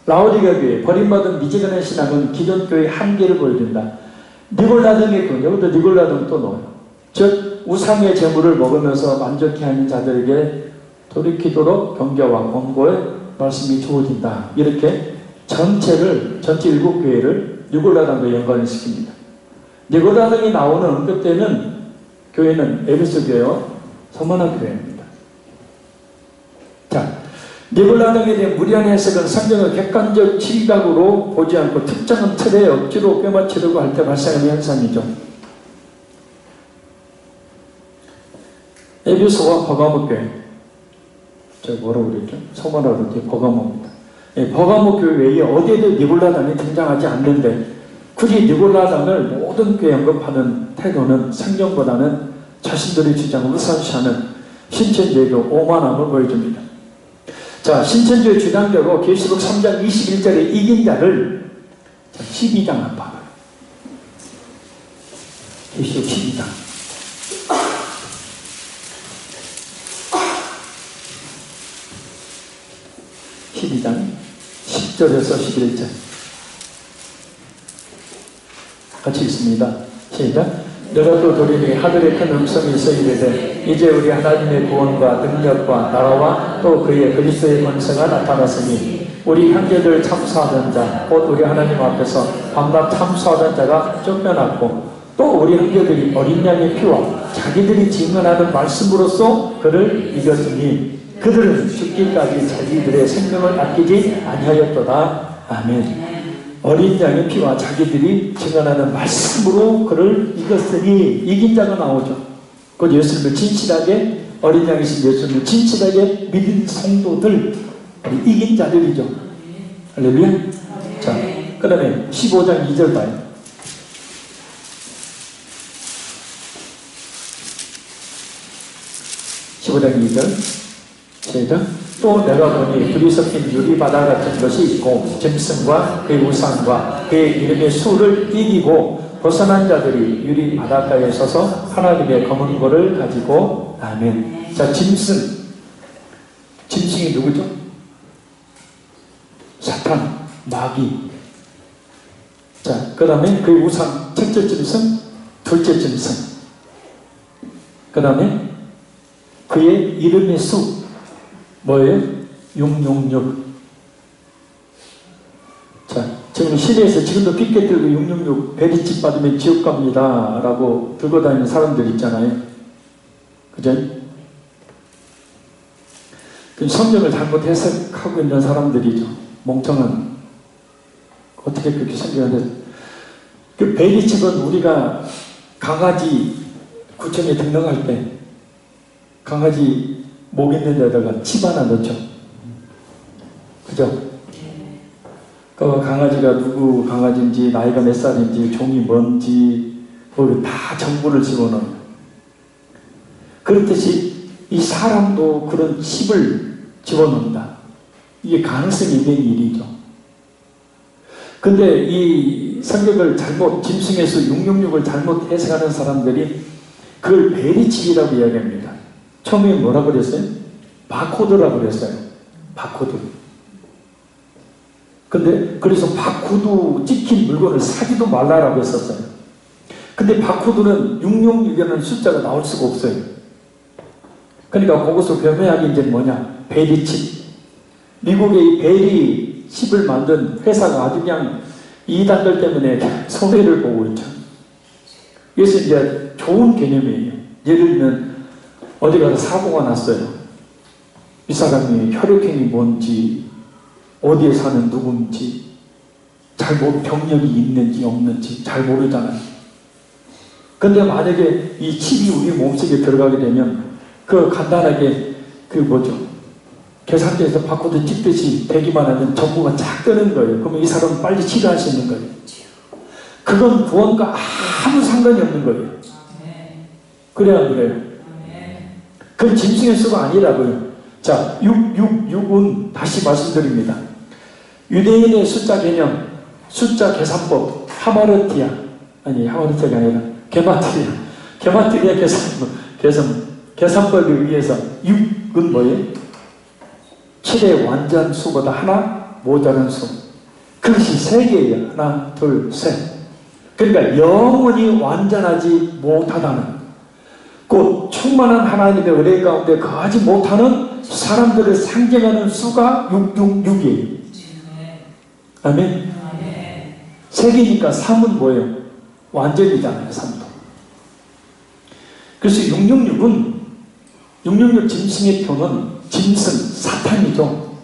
라오디게아 교회, 버림받은 미지근한 신앙은 기존 교회의 한계를 보여준다. 니골라당의 교회, 여기도 니골라당 또 넣어요. 즉 우상의 재물을 먹으면서 만족해하는 자들에게 돌이키도록 경계와 권고의 말씀이 주어진다. 이렇게 전체 7교회를 니골라당과 연관을 시킵니다. 니골라당이 나오는 언급 때는 교회는 에베소 교회와 서머나 교회입니다. 자, 니골라당에 대한 무리한 해석은 성경을 객관적 시각으로 보지 않고 특정한 틀에 억지로 꿰맞추려고 할 때 발생하는 현상이죠. 에베소와 버가모 교회, 제가 뭐라고 그랬죠? 서머나로 그랬죠? 버가모입니다. 버가모 교회 외에 어디에도 니골라당이 등장하지 않는데 굳이 니골라당을 모든 교회에 언급하는 태도는 성경보다는 자신들의 주장을 우선시하는 신천지의 오만함을 보여줍니다. 자, 신천지의 주장대로 계시록 3장 21절에 이긴 자를 12장 한번 봐봐요. 계시록 12장. 12장 10절에서 11절 같이 읽습니다. 시작. 너가 또 도리니 하늘의 큰 음성이 이르되 이제 우리 하나님의 구원과 능력과 나라와 또 그의 그리스도의 권세가 나타났으니 우리 형제들 참수하던 자 곧 우리 하나님 앞에서 밤낮 참수하던 자가 쫓겨났고 또 우리 형제들이 어린 양의 피와 자기들이 증언하는 말씀으로써 그를 이겼으니 그들은 죽기까지 자기들의 생명을 아끼지 아니하였도다. 아멘. 어린 양의 피와 자기들이 증언하는 말씀으로 그를 이겼으니 이긴 자가 나오죠. 곧 예수님을 진실하게 어린 양이신 예수님을 진실하게 믿은 성도들 이긴 자들이죠. 할렐루야. 자, 그 다음에 15장 2절 봐요. 15장 2절 시작. 또 내가 보니 불이 섞인 유리바다 같은 것이 있고 짐승과 그의 우상과 그의 이름의 수를 이기고 벗어난 자들이 유리바닷가에 서서 하나님의 검은 고를 가지고 아멘. 자, 짐승이 누구죠? 사탄, 마귀. 자, 그 다음에 그의 우상 첫째 짐승, 둘째 짐승. 그 다음에 그의 이름의 수 뭐예요? 666. 자, 지금 시내에서 지금도 삐끗 들고 666 베리집 받으면 지옥 갑니다 라고 들고 다니는 사람들 있잖아요. 그죠? 그 성경을 잘못 해석하고 있는 사람들이죠. 멍청한. 어떻게 그렇게 성경을 해서. 그 베리집은 우리가 강아지 구청에 등록할 때 강아지 목 있는 데다가 칩 하나 넣죠. 그죠? 그 강아지가 누구 강아지인지, 나이가 몇 살인지, 종이 뭔지, 거기 다 정보를 집어넣어요. 그렇듯이 이 사람도 그런 칩을 집어넣는다. 이게 가능성이 있는 일이죠. 근데 이 성경을 잘못, 짐승에서 666을 잘못 해석하는 사람들이 그걸 베리칩이라고 이야기합니다. 처음에 뭐라고 그랬어요? 바코드라고 그랬어요. 바코드. 근데 그래서 바코드 찍힌 물건을 사지도 말라라고 했었어요. 근데 바코드는 666이라는 숫자가 나올 수가 없어요. 그러니까 거기서 교묘하게 이제 뭐냐? 베리칩. 미국의 이 베리칩을 만든 회사가 아주 그냥 이단들 때문에 손해를 보고 있죠. 그래서 이제 좋은 개념이에요. 예를 들면 어디 가서 사고가 났어요. 이 사람이 혈액형이 뭔지, 어디에 사는 누군지, 병력이 있는지 없는지 잘 모르잖아요. 근데 만약에 이 칩이 우리 몸속에 들어가게 되면 그 간단하게 계산대에서 바코드 찍듯이 되기만 하면 정보가 쫙 뜨는 거예요. 그러면 이 사람은 빨리 치료할 수 있는 거예요. 그건 구원과 아무 상관이 없는 거예요. 그래야 안 그래요? 그건 짐승의 수가 아니라고요. 자, 666은 다시 말씀드립니다. 유대인의 숫자 개념, 숫자 계산법, 하마르티아가 아니라 게마트리아 계산법에 의해서 6은 뭐예요? 7의 완전 수보다 하나 모자란 수. 그것이 3개예요. 하나, 둘, 셋. 그러니까 영원히 완전하지 못하다는, 곧 충만한 하나님의 은혜 가운데 거하지 못하는 사람들을 상징하는 수가 666이에요. 아멘. 3개니까 3은 뭐예요? 완전이잖아요. 3도. 그래서 666 짐승의 표는 짐승, 사탄이죠.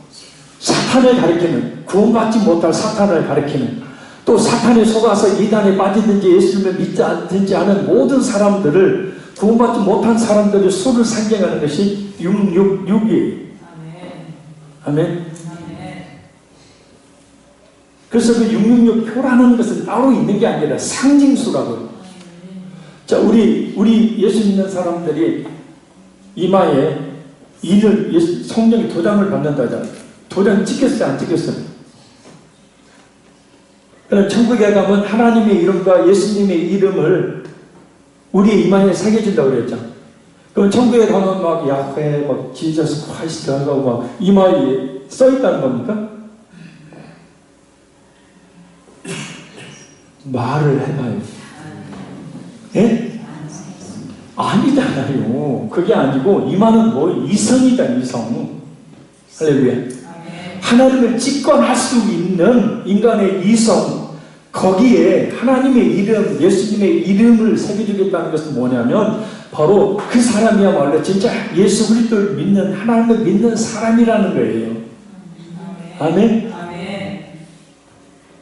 사탄을 가리키는, 구원받지 못할 사탄을 가리키는, 또 사탄에 속아서 이단에 빠지든지 예수님을 믿지 않든지 하는 모든 사람들을, 구원받지 못한 사람들의 수를 상징하는 것이 666이에요. 아멘. 그래서 그 666 표라는 것은 따로 있는 게 아니라 상징수라고요. 자, 우리 예수 믿는 사람들이 이마에 성령의 도장을 받는다 하잖아요. 도장 찍혔어요, 안 찍혔어요? 그럼 천국에 가면 하나님의 이름과 예수님의 이름을 우리의 이마에 새겨준다고 그랬죠. 그럼 천국에 가면 막 야훼, 막 지저스 크라이스트 하고 막 이마에 써있다는 겁니까? 말을 해봐요. 예? 아니잖아요. 그게 아니고 이마는 뭐 이성이다, 이성. 할렐루야. 하나님을 직관할 수 있는 인간의 이성, 거기에 하나님의 이름, 예수님의 이름을 새겨주겠다는 것은 뭐냐면 바로 그 사람이야말로 진짜 예수 그리스도를 믿는, 하나님을 믿는 사람이라는 거예요. 아멘?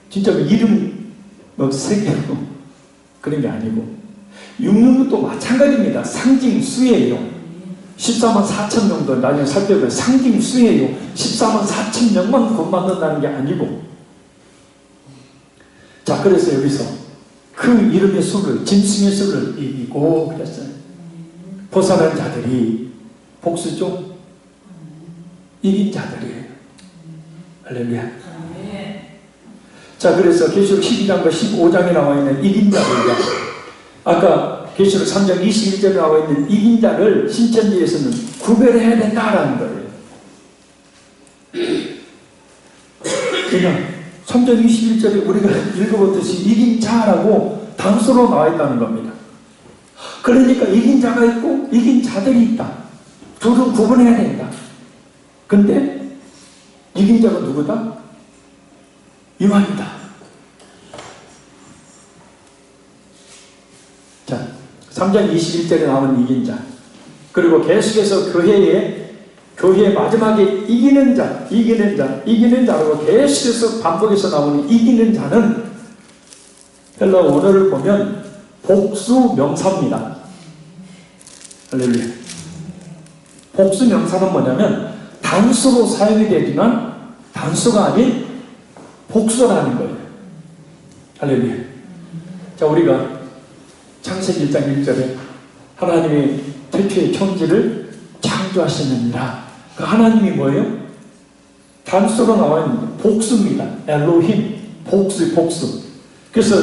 진짜 이름 뭐 새기고 그런 게 아니고 666도 마찬가지입니다. 상징수예요. 14만 4천 명도 나중에 살펴보면 상징수예요. 14만 4천 명만 구원받는다는 게 아니고. 자, 그래서 여기서 그 이름의 수를, 짐승의 수를 이기고 그랬어요. 벗어난 자들이 복수죠. 이긴 자들이에요. 할렐루야. 자, 그래서 계시록 12장과 15장에 나와 있는 이긴 자들과 아까 계시록 3장 21절에 나와 있는 이긴 자를 신천지에서는 구별해야 된다라는 거예요. 그냥 3장 21절에 우리가 읽어보듯이 이긴 자라고 단수로 나와 있다는 겁니다. 그러니까 이긴 자가 있고 이긴 자들이 있다. 둘은 구분해야 된다. 근데 이긴 자가 누구다? 요한이다. 자, 3장 21절에 나오는 이긴 자, 그리고 계속해서 교회의 마지막에 이기는 자라고 계속해서 반복해서 나오는 이기는 자는 헬라 원어를 보면 복수 명사입니다. 할렐루야. 복수 명사는 뭐냐면 단수로 사용이 되지만 단수가 아닌 복수라는 거예요. 할렐루야. 자, 우리가 창세기 1장 1절에 하나님이 태초의 천지를 창조하시느니라. 그 하나님이 뭐예요? 단수로 나와 있는 복수입니다. 엘로힘, 복수. 그래서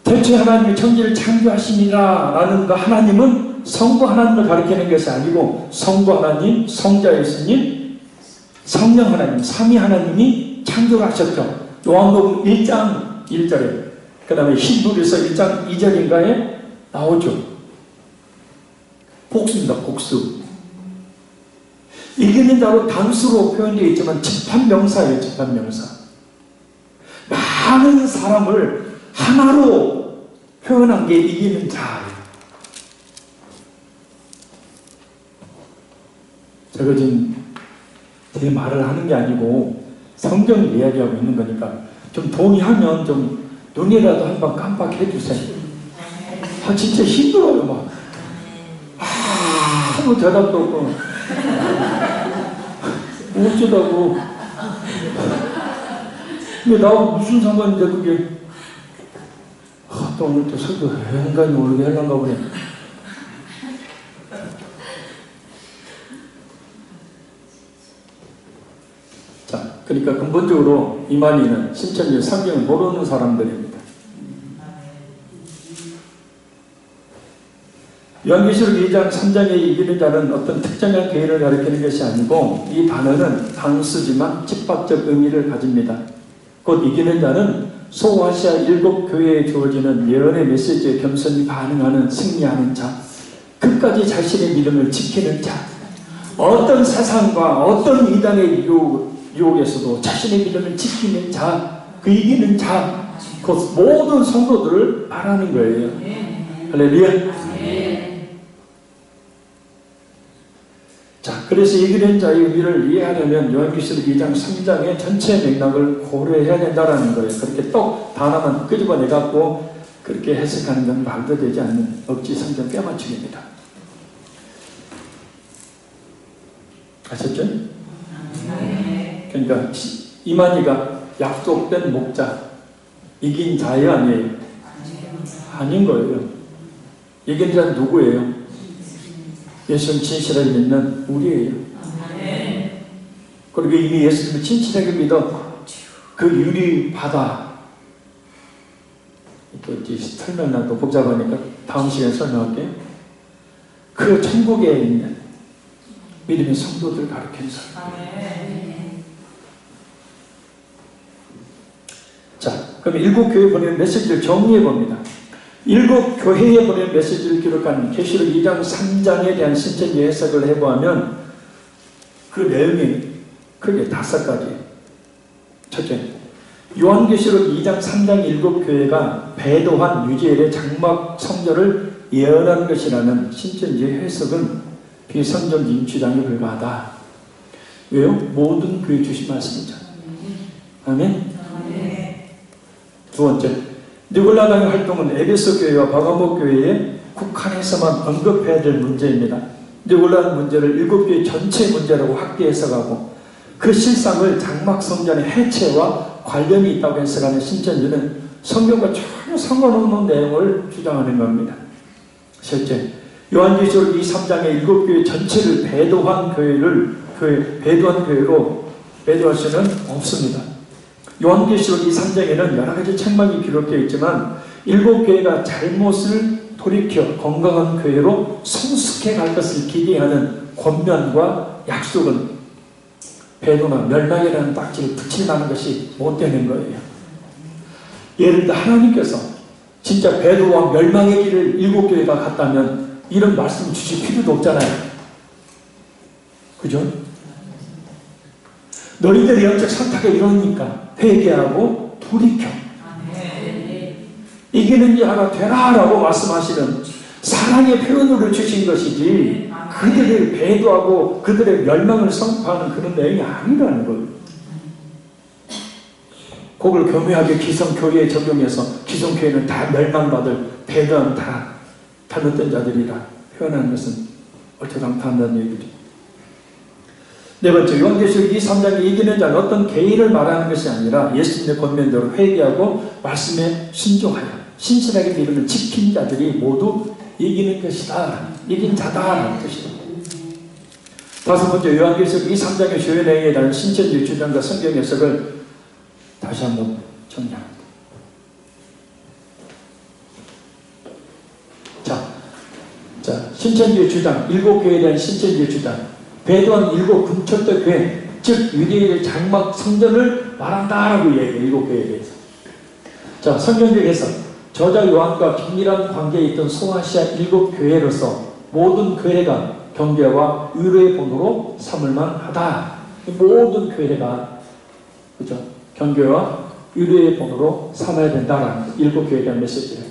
태초에 하나님이 천지를 창조하시니라 라는 그 하나님은 성부 하나님을 가리키는 것이 아니고 성부 하나님, 성자 예수님, 성령 하나님, 삼위 하나님이 창조를 하셨죠. 요한복음 1장 1절에 그 다음에 히브리서 1장 2절인가에 나오죠. 복수입니다. 복수. 이기는 자로 단수로 표현되어 있지만 집합명사예요. 집합명사. 많은 사람을 하나로 표현한 게 이기는 자예요. 제가 지금 제 말을 하는 게 아니고 성경을 이야기하고 있는 거니까 좀 동의하면 좀 눈이라도 한번 깜빡해 주세요. 아, 진짜 힘들어요, 막. 아무 대답도 없고. 어쩌다고. 근데 나하고 무슨 상관인데, 그게. 또 오늘 또 설교 인간이 모르게 하려는가 보네. 자, 그러니까 근본적으로 이만희는 신천지 성경을 모르는 사람들입니다. 요한계시록 2장 3장에 이기는 자는 어떤 특정한 교회를 가리키는 것이 아니고 이 단어는 단수지만 집합적 의미를 가집니다. 곧 이기는 자는 소아시아 7교회에 주어지는 예언의 메시지에 겸손히 반응하는 승리하는 자, 끝까지 자신의 믿음을 지키는 자, 어떤 세상과 어떤 이단의 유혹에서도 자신의 믿음을 지키는 자, 그 이기는 자, 곧 모든 성도들을 말하는 거예요. 할렐루야. 그래서 이기는 자의 의미를 이해하려면 요한계시록 2장 3장의 전체 맥락을 고려해야 된다는 거예요. 그렇게 또 단어만 끄집어내갖고 그렇게 해석하는 건 말도 되지 않는 억지 성경 빼맞추기입니다. 아셨죠? 그러니까 이만희가 약속된 목자, 이긴 자예요, 아니에요? 아닌 거예요. 이긴 자는 누구예요? 예수님 진실하게 믿는 우리예요. 그리고 이미 예수님을 진실하게 믿어 그 유리 바다, 또 설명나도 복잡하니까 다음 시간에 설명할게요. 그 천국에 있는 믿음의 성도들 가르치는 사람. 자, 그럼 일곱 교회에 보내는 메시지를 정리해 봅니다. 일곱 교회에 보내는 메시지를 기록한 계시록 2장 3장에 대한 신천지 해석을 해보면 그 내용이 크게 5가지. 첫째, 요한계시록 2장 3장 일곱 교회가 배도한 유지엘의 장막 성전을 예언한 것이라는 신천지의 해석은 비선전적인 주장에 불과하다. 왜요? 모든 교회 주신 말씀이죠. 아멘. 두 번째, 니골라당의 활동은 에베소 교회와 바가모 교회에 국한해서만 언급해야 될 문제입니다. 니골라 문제를 일곱 교회 전체 문제라고 확대 해석하고 그 실상을 장막 성전의 해체와 관련이 있다고 해석하는 신천지는 성경과 전혀 상관없는 내용을 주장하는 겁니다. 셋째, 요한계시록 2, 3장의 일곱 교회 전체를 배도한 교회로 배도할 수는 없습니다. 요한계시록 2, 3장에는 여러 가지 책망이 기록되어 있지만 일곱 교회가 잘못을 돌이켜 건강한 교회로 성숙해 갈 것을 기대하는 권면과 약속은 배도나 멸망이라는 딱지를 붙이는 것이 못 되는 거예요. 예를 들어 하나님께서 진짜 배도와 멸망의 길을 일곱 교회가 갔다면 이런 말씀 주실 필요도 없잖아요. 그죠? 너희들의 영적 선택에 이러니까 회개하고 돌이켜 이기는 자가 되라라고 말씀하시는 사랑의 표현으로 주신 것이지 그들을 배도하고 그들의 멸망을 선포하는 그런 내용이 아니라는 거예요. 그걸 교묘하게 기성교회에 적용해서 기성교회는 다 멸망받을 배도한 다 잘못된 자들이라 표현하는 것은 얼토당토한다는 얘기죠. 네 번째, 요한계시록 2, 3장에 이기는 자는 어떤 개인을 말하는 것이 아니라 예수님의 권면대로 회개하고 말씀에 순종하여 신실하게 믿음을 지킨 자들이 모두 이기는 것이다. 이긴 자다라는 뜻이다. 다섯 번째, 요한계시록 2, 3장의 주요 내용에 대한 신천지 주장과 성경 해석을 다시 한번 정리합니다. 자, 신천지의 주장, 일곱 교회에 대한 신천지의 주장. 배도한 일곱 금철도 교회, 즉 유대인의 장막 성전을 말한다라고 얘기해요. 일곱 교회에 대해서. 자, 성경적 해석. 저자 요한과 긴밀한 관계에 있던 소아시아 일곱 교회로서 모든 교회가 경계와 의로의 본으로 삼을만 하다. 모든 교회가 그죠? 경계와 의로의 본으로 삼아야 된다라는 일곱 교회에 대한 메시지예요.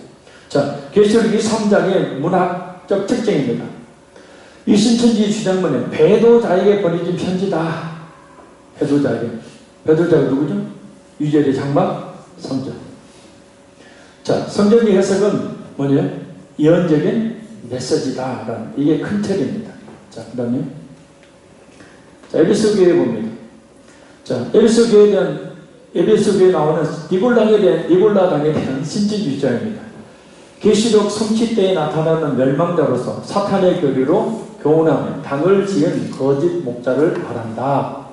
자, 계시록 2, 3장의 문학적 특징입니다. 이 신천지 주장문은 배도자에게 보내진 편지다. 배도자에게. 배도자가 누구죠? 유재리 장막 성전. 자, 성전의 해석은 뭐냐? 예언적인 메시지다. 이게 큰 틀입니다. 자, 그 다음에 에베소 교회 봅니다. 자, 에베소 교회에 나오는 니골라당에 대한 신천지 주장입니다. 계시록 성취 때에 나타나는 멸망자로서 사탄의 교리로 교훈하며 당을 지은 거짓 목자를 말한다.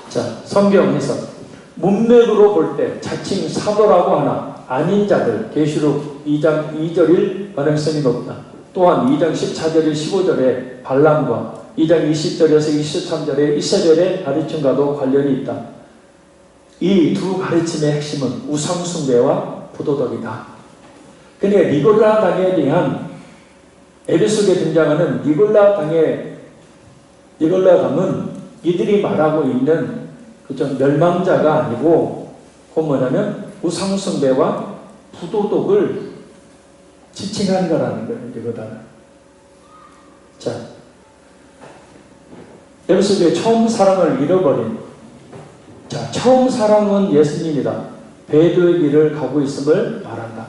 자, 성경 해석. 문맥으로 볼 때 자칭 사도라고 하나 아닌 자들 계시록 2장 2절일 가능성이 높다. 또한 2장 14절일 15절에 발람과 2장 20절에서 23절의 이세벨의 가르침과도 관련이 있다. 이 두 가르침의 핵심은 우상숭배와 부도덕이다. 그러니까 니골라당에 대한 에베소에 등장하는 니골라당은 이들이 말하고 있는 그죠? 멸망자가 아니고 그건 뭐냐면 우상숭배와 부도덕을 지칭한 거라는 거예요. 이거다는. 자, 에베소교회 처음 사랑을 잃어버린, 자, 처음 사랑은 예수님이다. 배도의 길을 가고 있음을 말한다.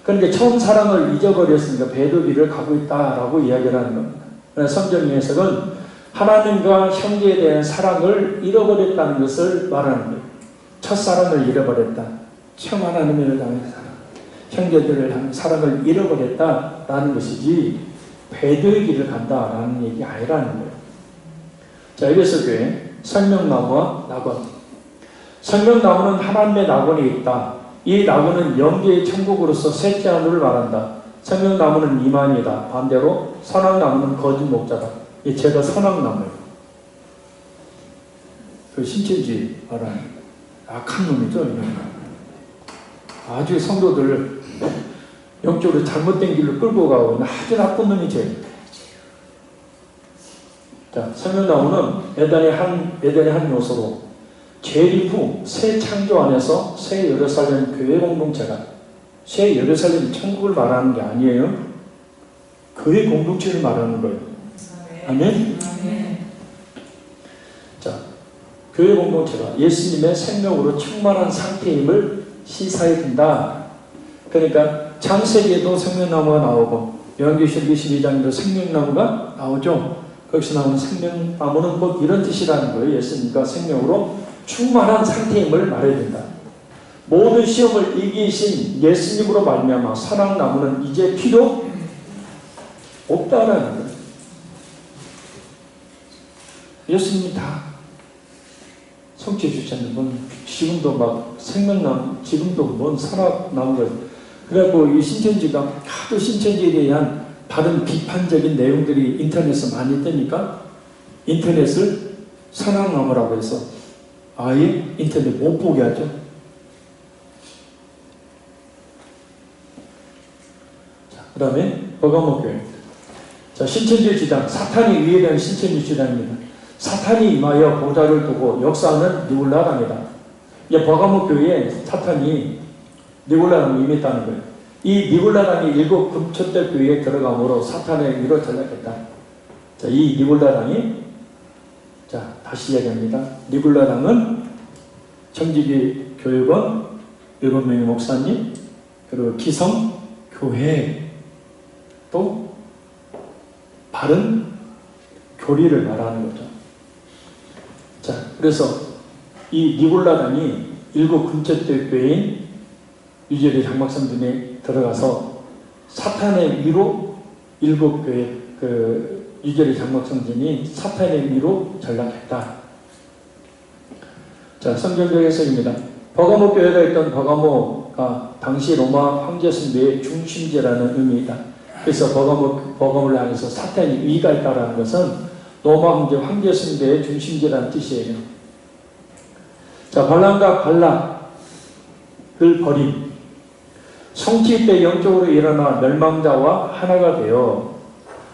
그런데 처음 사랑을 잊어버렸으니까 배도의 길을 가고 있다라고 이야기를 하는 겁니다. 성경 해석은 하나님과 형제에 대한 사랑을 잃어버렸다는 것을 말하는 거예요. 첫사랑을 잃어버렸다. 처음 하나님을 향한 사랑, 형제들을 향한 사랑을 잃어버렸다라는 것이지 배도의 길을 간다라는 얘기 아니라는 거예요. 자, 에베소교회 생명나무와 낙원. 생명나무는 하나님의 낙원이 있다. 이 낙원은 영계의 천국으로서 셋째 하늘을 말한다. 생명나무는 이만이다. 반대로 선악나무는 거짓 목자다. 이 제가 선악나무예요. 그 신천지 말하는 악한 놈이죠. 아주 성도들을 영적으로 잘못된 길로 끌고 가고 있는 아주 나쁜 놈이죠. 자, 생명나무는 에덴의 한 요소로 재림 후 새 창조 안에서 새 예루살렘 교회 공동체가, 새 예루살렘 천국을 말하는 게 아니에요. 교회 공동체를 말하는 거예요. 아멘? 자, 교회 공동체가 예수님의 생명으로 충만한 상태임을 시사해 준다. 그러니까 창세기에도 생명나무가 나오고 요한계시록 22장에도 생명나무가 나오죠. 거기서 나오는 생명나무는 곧 이런 뜻이라는 거예요. 예수님과 생명으로 충만한 상태임을 말해야 된다. 모든 시험을 이기신 예수님으로 말미암아 선악나무는 이제 필요 없다라는 거예요. 예수님이 다 성취해 주셨는 건 지금도 막 생명나무, 지금도 뭔 선악나무가, 그래갖고 이 신천지가 하도 신천지에 대한 다른 비판적인 내용들이 인터넷에 많이 뜨니까 인터넷을 선악나무라고 해서 아예 인터넷 못 보게 하죠. 그 다음에 버가모교회. 자, 신천지 주장, 사탄이 위에 대한 신천지 주장입니다. 사탄이 임하여 보좌를 두고 역사하는 니골라당이다. 버가모교회에 사탄이 니골라당이 임했다는 거예요. 이 니골라당이 일곱 금초대 교회에 들어감으로 사탄의 위로 전락했다. 자, 이 니골라당이, 자, 다시 이야기합니다. 니골라당은 청지기 교육원 7명의 목사님, 그리고 기성 교회, 또 바른 교리를 말하는 거죠. 자, 그래서 이 니골라당이 일곱 금초대 교회인 유재리 장막성전에 들어가서 사탄의 위로 일곱 교회, 유재리 장막성전이 사탄의 위로 전락했다. 자, 성경적 해석입니다. 버가모 교회가 있던 버가모가 당시 로마 황제 숭배의 중심지라는 의미이다. 그래서 버가모를 향해서 사탄이 위가 있다는 것은 로마 황제 숭배의 중심지라는 뜻이에요. 자, 발람과 발락을 버림. 성취 때 영적으로 일어나 멸망자와 하나가 되어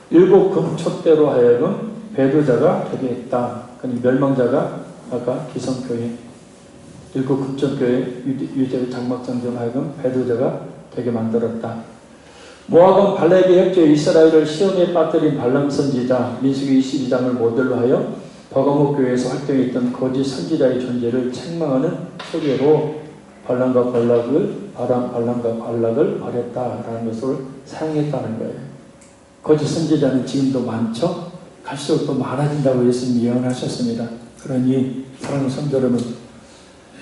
일곱 금초대로 하여금 배도자가 되게 했다. 그러니 멸망자가 아까 기성교회, 일곱 금초교회 유재리 장막성전 하여금 배도자가 되게 만들었다. 모압은 발락의 협조에 이스라엘을 시험에 빠뜨린 발람 선지자 민수기 22장을 모델로 하여 버가모 교회에서 활동했던 거짓 선지자의 존재를 책망하는 소리로 발람과 발락을 말했다라는 것을 사용했다는 거예요. 거짓 선지자는 지금도 많죠. 갈수록 더 많아진다고 예수님이 예언하셨습니다. 그러니 사랑하는 성도 여러분,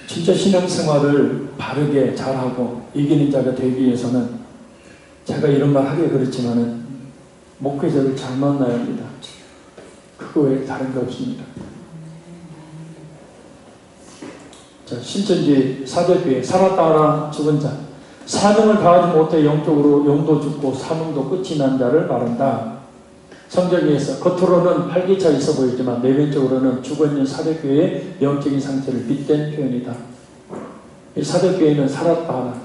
진짜 신앙생활을 바르게 잘하고 이기는 자가 되기 위해서는, 제가 이런 말 하기 그렇지만은 목회자를 잘 만나야 합니다. 그거 외에 다른 게 없습니다. 자, 신천지 사대교회 살았다 하나 죽은 자, 사명을 다하지 못해 영적으로 영도 죽고 사명도 끝이 난 자를 말한다. 성경에서 겉으로는 활기차 있어 보이지만 내면적으로는 죽어있는 사대교회의 영적인 상태를 빗댄 표현이다. 이 사대교회는 살았다 하나,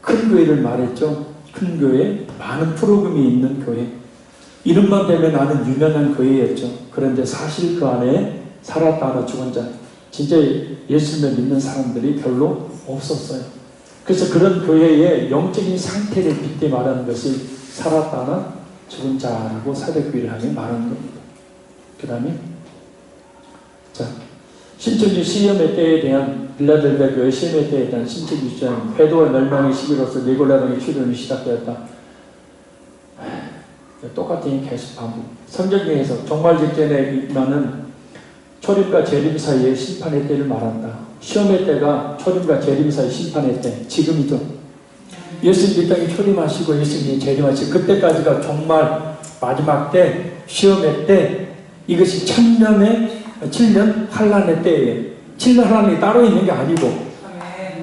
큰 교회를 말했죠. 큰 교회, 많은 프로그램이 있는 교회, 이름만 대면 나는 유명한 교회였죠. 그런데 사실 그 안에 살았다 하나 죽은 자, 진짜 예수님을 믿는 사람들이 별로 없었어요. 그래서 그런 교회의 영적인 상태를 빗대 말하는 것이 살았다 하나 죽은 자라고 사대교회를 하며 말하는 겁니다. 그 다음에 자, 신천지 시험의 때에 대한 빌라델비아 교회 시험의 때에 대한 신천지 주장, 회도와 멸망의 시기로서 니골라당의 출현이 시작되었다. 똑같은 계속 반복. 성경에서 종말 직전에 임하는 초림과 재림 사이의 심판의 때를 말한다. 시험의 때가 초림과 재림 사이 심판의 때, 지금이죠. 예수님 이 땅에 초림하시고 예수님이 재림하시고 그때까지가 종말 마지막 때, 시험의 때, 이것이 7년 환란의 때예요. 7년 환란이 따로 있는 게 아니고,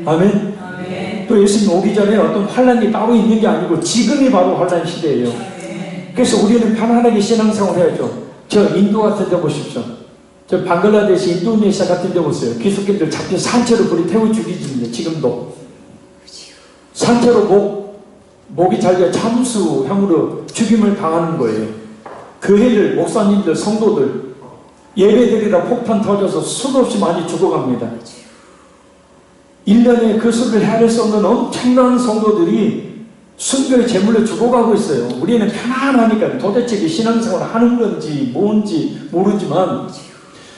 아멘. 아멘. 또 예수님 오기 전에 어떤 환란이 따로 있는 게 아니고 지금이 바로 환란 시대예요. 그래서 우리는 편안하게 신앙생활을 해야죠. 저 인도 같은 데 보십시오. 저 방글라데시 인도네시아 같은 데 보세요. 기독교인들 잡혀 산채로 불이 태워 죽이집니다. 지금도 산채로 목이 잘려 참수형으로 죽임을 당하는 거예요. 교회를 목사님들 성도들 예배드리다 폭탄 터져서 수없이 많이 죽어갑니다. 1년에 그 수를 헤아릴 수 없는 엄청난 성도들이 순교의 제물로 죽어가고 있어요. 우리는 편안하니까 도대체 신앙생활을 하는 건지 뭔지 모르지만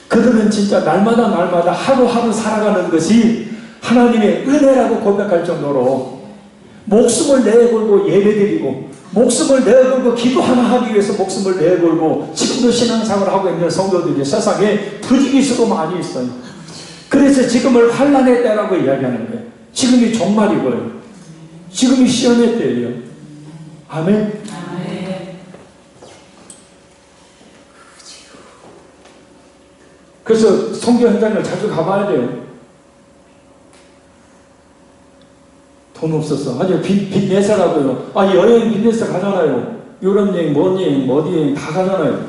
그들은 진짜 날마다 하루하루 살아가는 것이 하나님의 은혜라고 고백할 정도로 목숨을 내걸고 예배드리고 목숨을 내걸고 기도 하나 하기 위해서 목숨을 내걸고 지금도 신앙생활을 하고 있는 성도들이 세상에 부지기수로 많이 있어요. 그래서 지금을 환란의 때라고 이야기하는 거예요. 지금이 종말이고요. 지금이 시험의 때예요. 아멘. 아멘. 그래서 선교 현장을 자주 가봐야 돼요. 돈 없어서 아주 빚 내서라도요. 여행 빚 내서 가잖아요. 유럽 여행, 먼 여행, 어디 여행 다 가잖아요.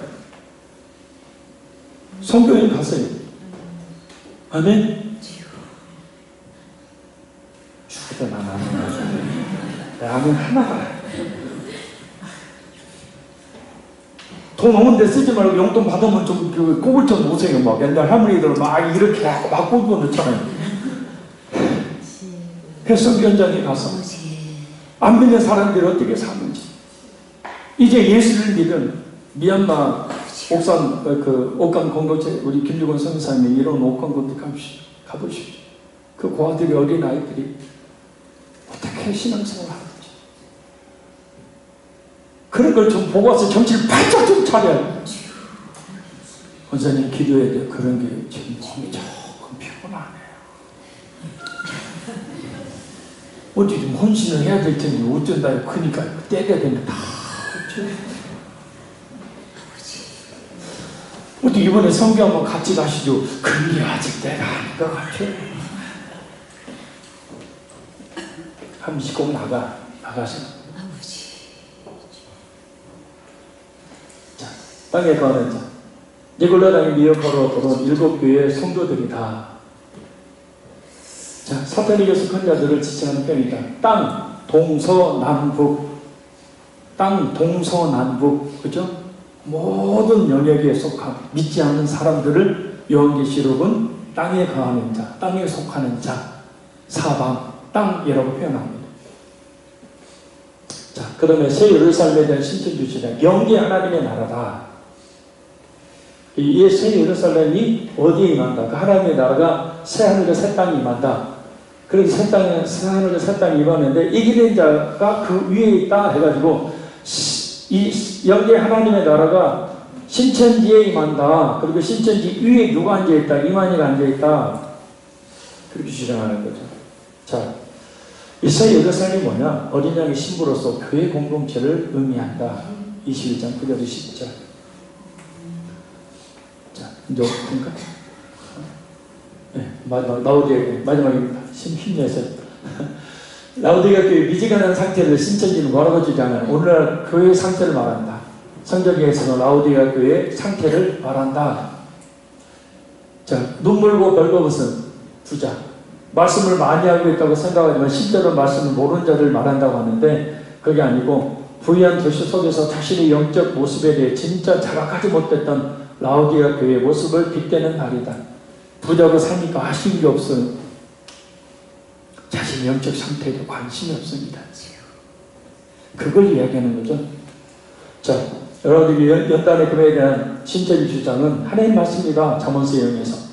선교 여행 가세요. 아멘. 죽어도 난 아멘 하나. 돈 없는데 쓰지 말고 용돈 받으면 좀 꼽을 좀 오세요. 막 옛날 할머니들 막 이렇게 막 꼽고 넣잖아요. 선교 현장에 가서 안 믿는 사람들이 어떻게 사는지, 이제 예수를 믿은 미얀마 옥산 옥강 공동체 우리 김유건 선생님이 이런 옥강 공동체 가보십시오. 그 고아들이 어린 아이들이 어떻게 신앙생활을 하는지 그런 걸 좀 보고 와서 정신을 바짝 좀 차려야. 원사님 기도해야 돼요. 그런 게 지금 몸이 조금 피곤하네요. 어디 좀 헌신을 해야 될 텐데 어쩐다요. 그러니까 때려야 되는데 다 어디 이번에 성교 한번 같이 가시죠. 그게 아직 때가 아닌 것 같아요. 한 번씩 꼭 나가세요. 자, 땅에 거하는 자. 니골라당의 미역으로 들어온 7교회의 성도들이 다. 자, 사탄이 계속한 자들을 지칭하는 편이다. 땅, 동서남북. 땅, 동서남북. 그죠? 모든 영역에 속한 믿지 않는 사람들을 요한계시록은 땅에 거하는 자, 땅에 속하는 자, 사방, 땅이라고 표현합니다. 자, 그 다음에 새 예루살렘에 대한 신천지주의다. 영계 하나님의 나라다. 이 새 예루살렘이 어디에 임한다? 그 하나님의 나라가 새 하늘과 새 땅이 임한다. 그래서 새 하늘과 새 땅이 임하는데 이기는 자가 그 위에 있다 해가지고 이 영계 하나님의 나라가 신천지에 임한다. 그리고 신천지 위에 누가 앉아있다? 이만희가 앉아있다. 그렇게 주장하는 거죠. 자, 이 새 예루살렘이 뭐냐? 어린 양의 신부로서 교회 공동체를 의미한다. 21장 9절 10절. 자, 이제 어떻습니까? 네, 마지막입니다. 힘내세요. 라오디게아 교회 미지근한 상태를 신천지는 뭐라고 주장하냐? 오늘날 교회의 상태를 말한다. 성경에서는 라오디게아 교회의 상태를 말한다. 자, 눈물고 벌거벗은 부자. 말씀을 많이 알고 있다고 생각하지만 실제로 말씀을 모르는 자를 말한다고 하는데 그게 아니고 부유한 도시 속에서 자신의 영적 모습에 대해 진짜 자각하지 못했던 라오디게아 교회의 모습을 빗대는 말이다. 부자고 사니까 아쉬운 게 없어요. 자신의 영적 상태에도 관심이 없습니다. 그걸 이야기하는 거죠. 자, 여러분들이 연단의 금에 대한 신체적 주장은 하나님 말씀입니다. 잠언서 영에서.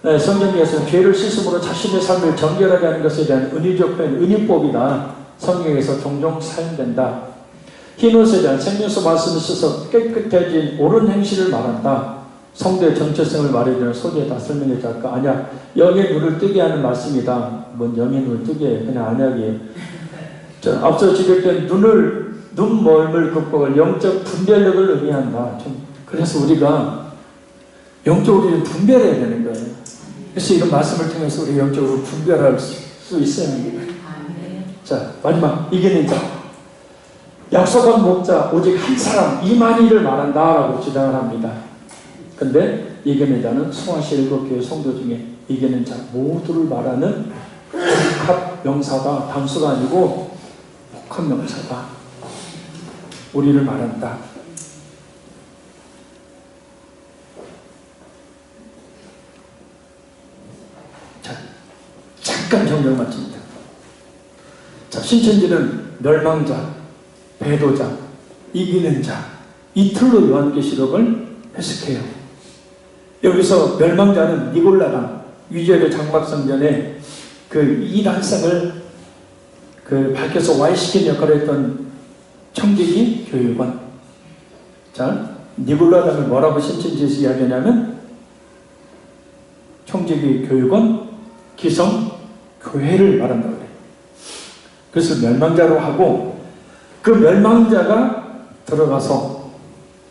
성경에서 죄를 씻음으로 자신의 삶을 정결하게 하는 것에 대한 은유적 표현, 은유법이다. 성경에서 종종 사용된다. 흰옷에 대한 생명수 말씀을 써서 깨끗해진 옳은 행실을 말한다. 성도의 정체성을 말해주는 소재다. 설명해 줄까? 아니야. 영의 눈을 뜨게 하는 말씀이다. 뭔 영의 눈을 뜨게 해. 그냥 안약이에요. 앞서 지적된 눈멀물 극복을 영적 분별력을 의미한다. 그래서 우리가 영적으로 분별해야 되는 거예요. 그래서 이런 말씀을 통해서 우리 영적으로 분별할 수 있어야 합니다. 자, 마지막 이기는 자. 약속한 목자 오직 한 사람 이만희를 말한다라고 주장을 합니다. 근데 이기는 자는 수아시 7교회 성도 중에 이기는 자 모두를 말하는 복합 명사다. 단수가 아니고 복합 명사다. 우리를 말한다. 자, 잠깐 정정 마칩니다. 자, 신천지는 멸망자, 배도자, 이기는 자 이 틀로 요한계시록을 해석해요. 여기서 멸망자는 니골라당, 유재열 장막성전에 그 이단성을 밝혀서 와해시킨 역할을 했던 청지기 교육원. 자, 니골라당을 뭐라고 신천지에서 이야기하냐면 청지기 교육원 기성 교회를 말한다고 해요. 그래서 멸망자로 하고 그 멸망자가 들어가서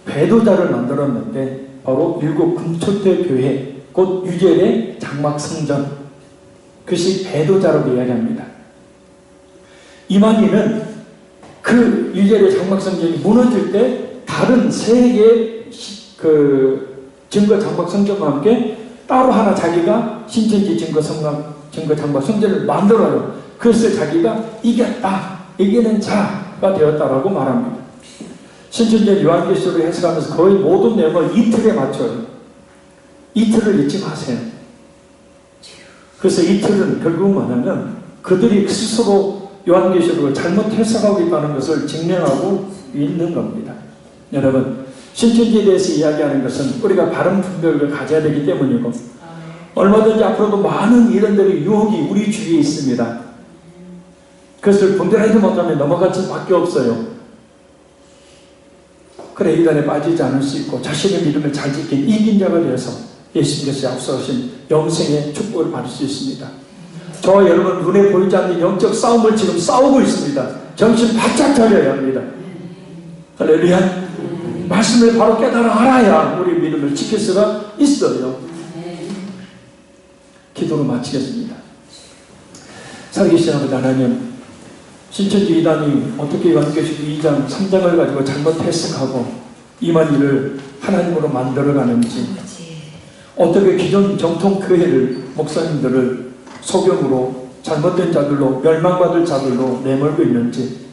배도자를 만들었는데 바로 일곱 금초대 교회 곧 유재열의 장막성전 그것이 배도자라고 이야기합니다. 이만희는 그 유재열의 장막성전이 무너질 때 다른 세 개의 증거 장막성전과 함께 따로 하나 자기가 신천지 증거 장막성전을 만들어요. 그것을 자기가 이겼다. 이기는 자가 되었다라고 말합니다. 신천지 요한계시록을 해석하면서 거의 모든 내용을 이틀에 맞춰요. 이틀을 잊지 마세요. 그래서 이틀은 결국 뭐냐면 그들이 스스로 요한계시록을 잘못 해석하고 있다는 것을 증명하고 있는 겁니다. 여러분, 신천지에 대해서 이야기하는 것은 우리가 바른 분별을 가져야 되기 때문이고 얼마든지 앞으로도 많은 이런들의 유혹이 우리 주위에 있습니다. 그것을 분별하지 못하면 넘어갈 수밖에 없어요. 그래, 이단에 빠지지 않을 수 있고 자신의 믿음을 잘 지킨 이긴 자가 되어서 예수님께서 약속하신 영생의 축복을 받을 수 있습니다. 저와 여러분 눈에 보이지 않는 영적 싸움을 지금 싸우고 있습니다. 정신 바짝 차려야 합니다. 할렐루야. 말씀을 바로 깨달아 알아야 우리 믿음을 지킬 수가 있어요. 기도로 마치겠습니다. 살아계신 아버지 하나님, 신천지 이단이 어떻게 요한계시록 2장 3장을 가지고 잘못 해석하고 이만희를 하나님으로 만들어가는지, 어떻게 기존 정통교회를 목사님들을 소경으로 잘못된 자들로 멸망받을 자들로 내몰고 있는지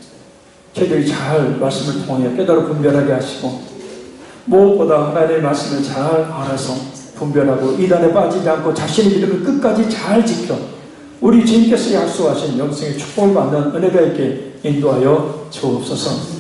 저희들이 잘 말씀을 통하여 깨달아 분별하게 하시고 무엇보다 하나님의 말씀을 잘 알아서 분별하고 이단에 빠지지 않고 자신의 믿음을 끝까지 잘 지켜 우리 주님께서 약속하신 영생의 축복을 받는 은혜가 있게 인도하여 주옵소서.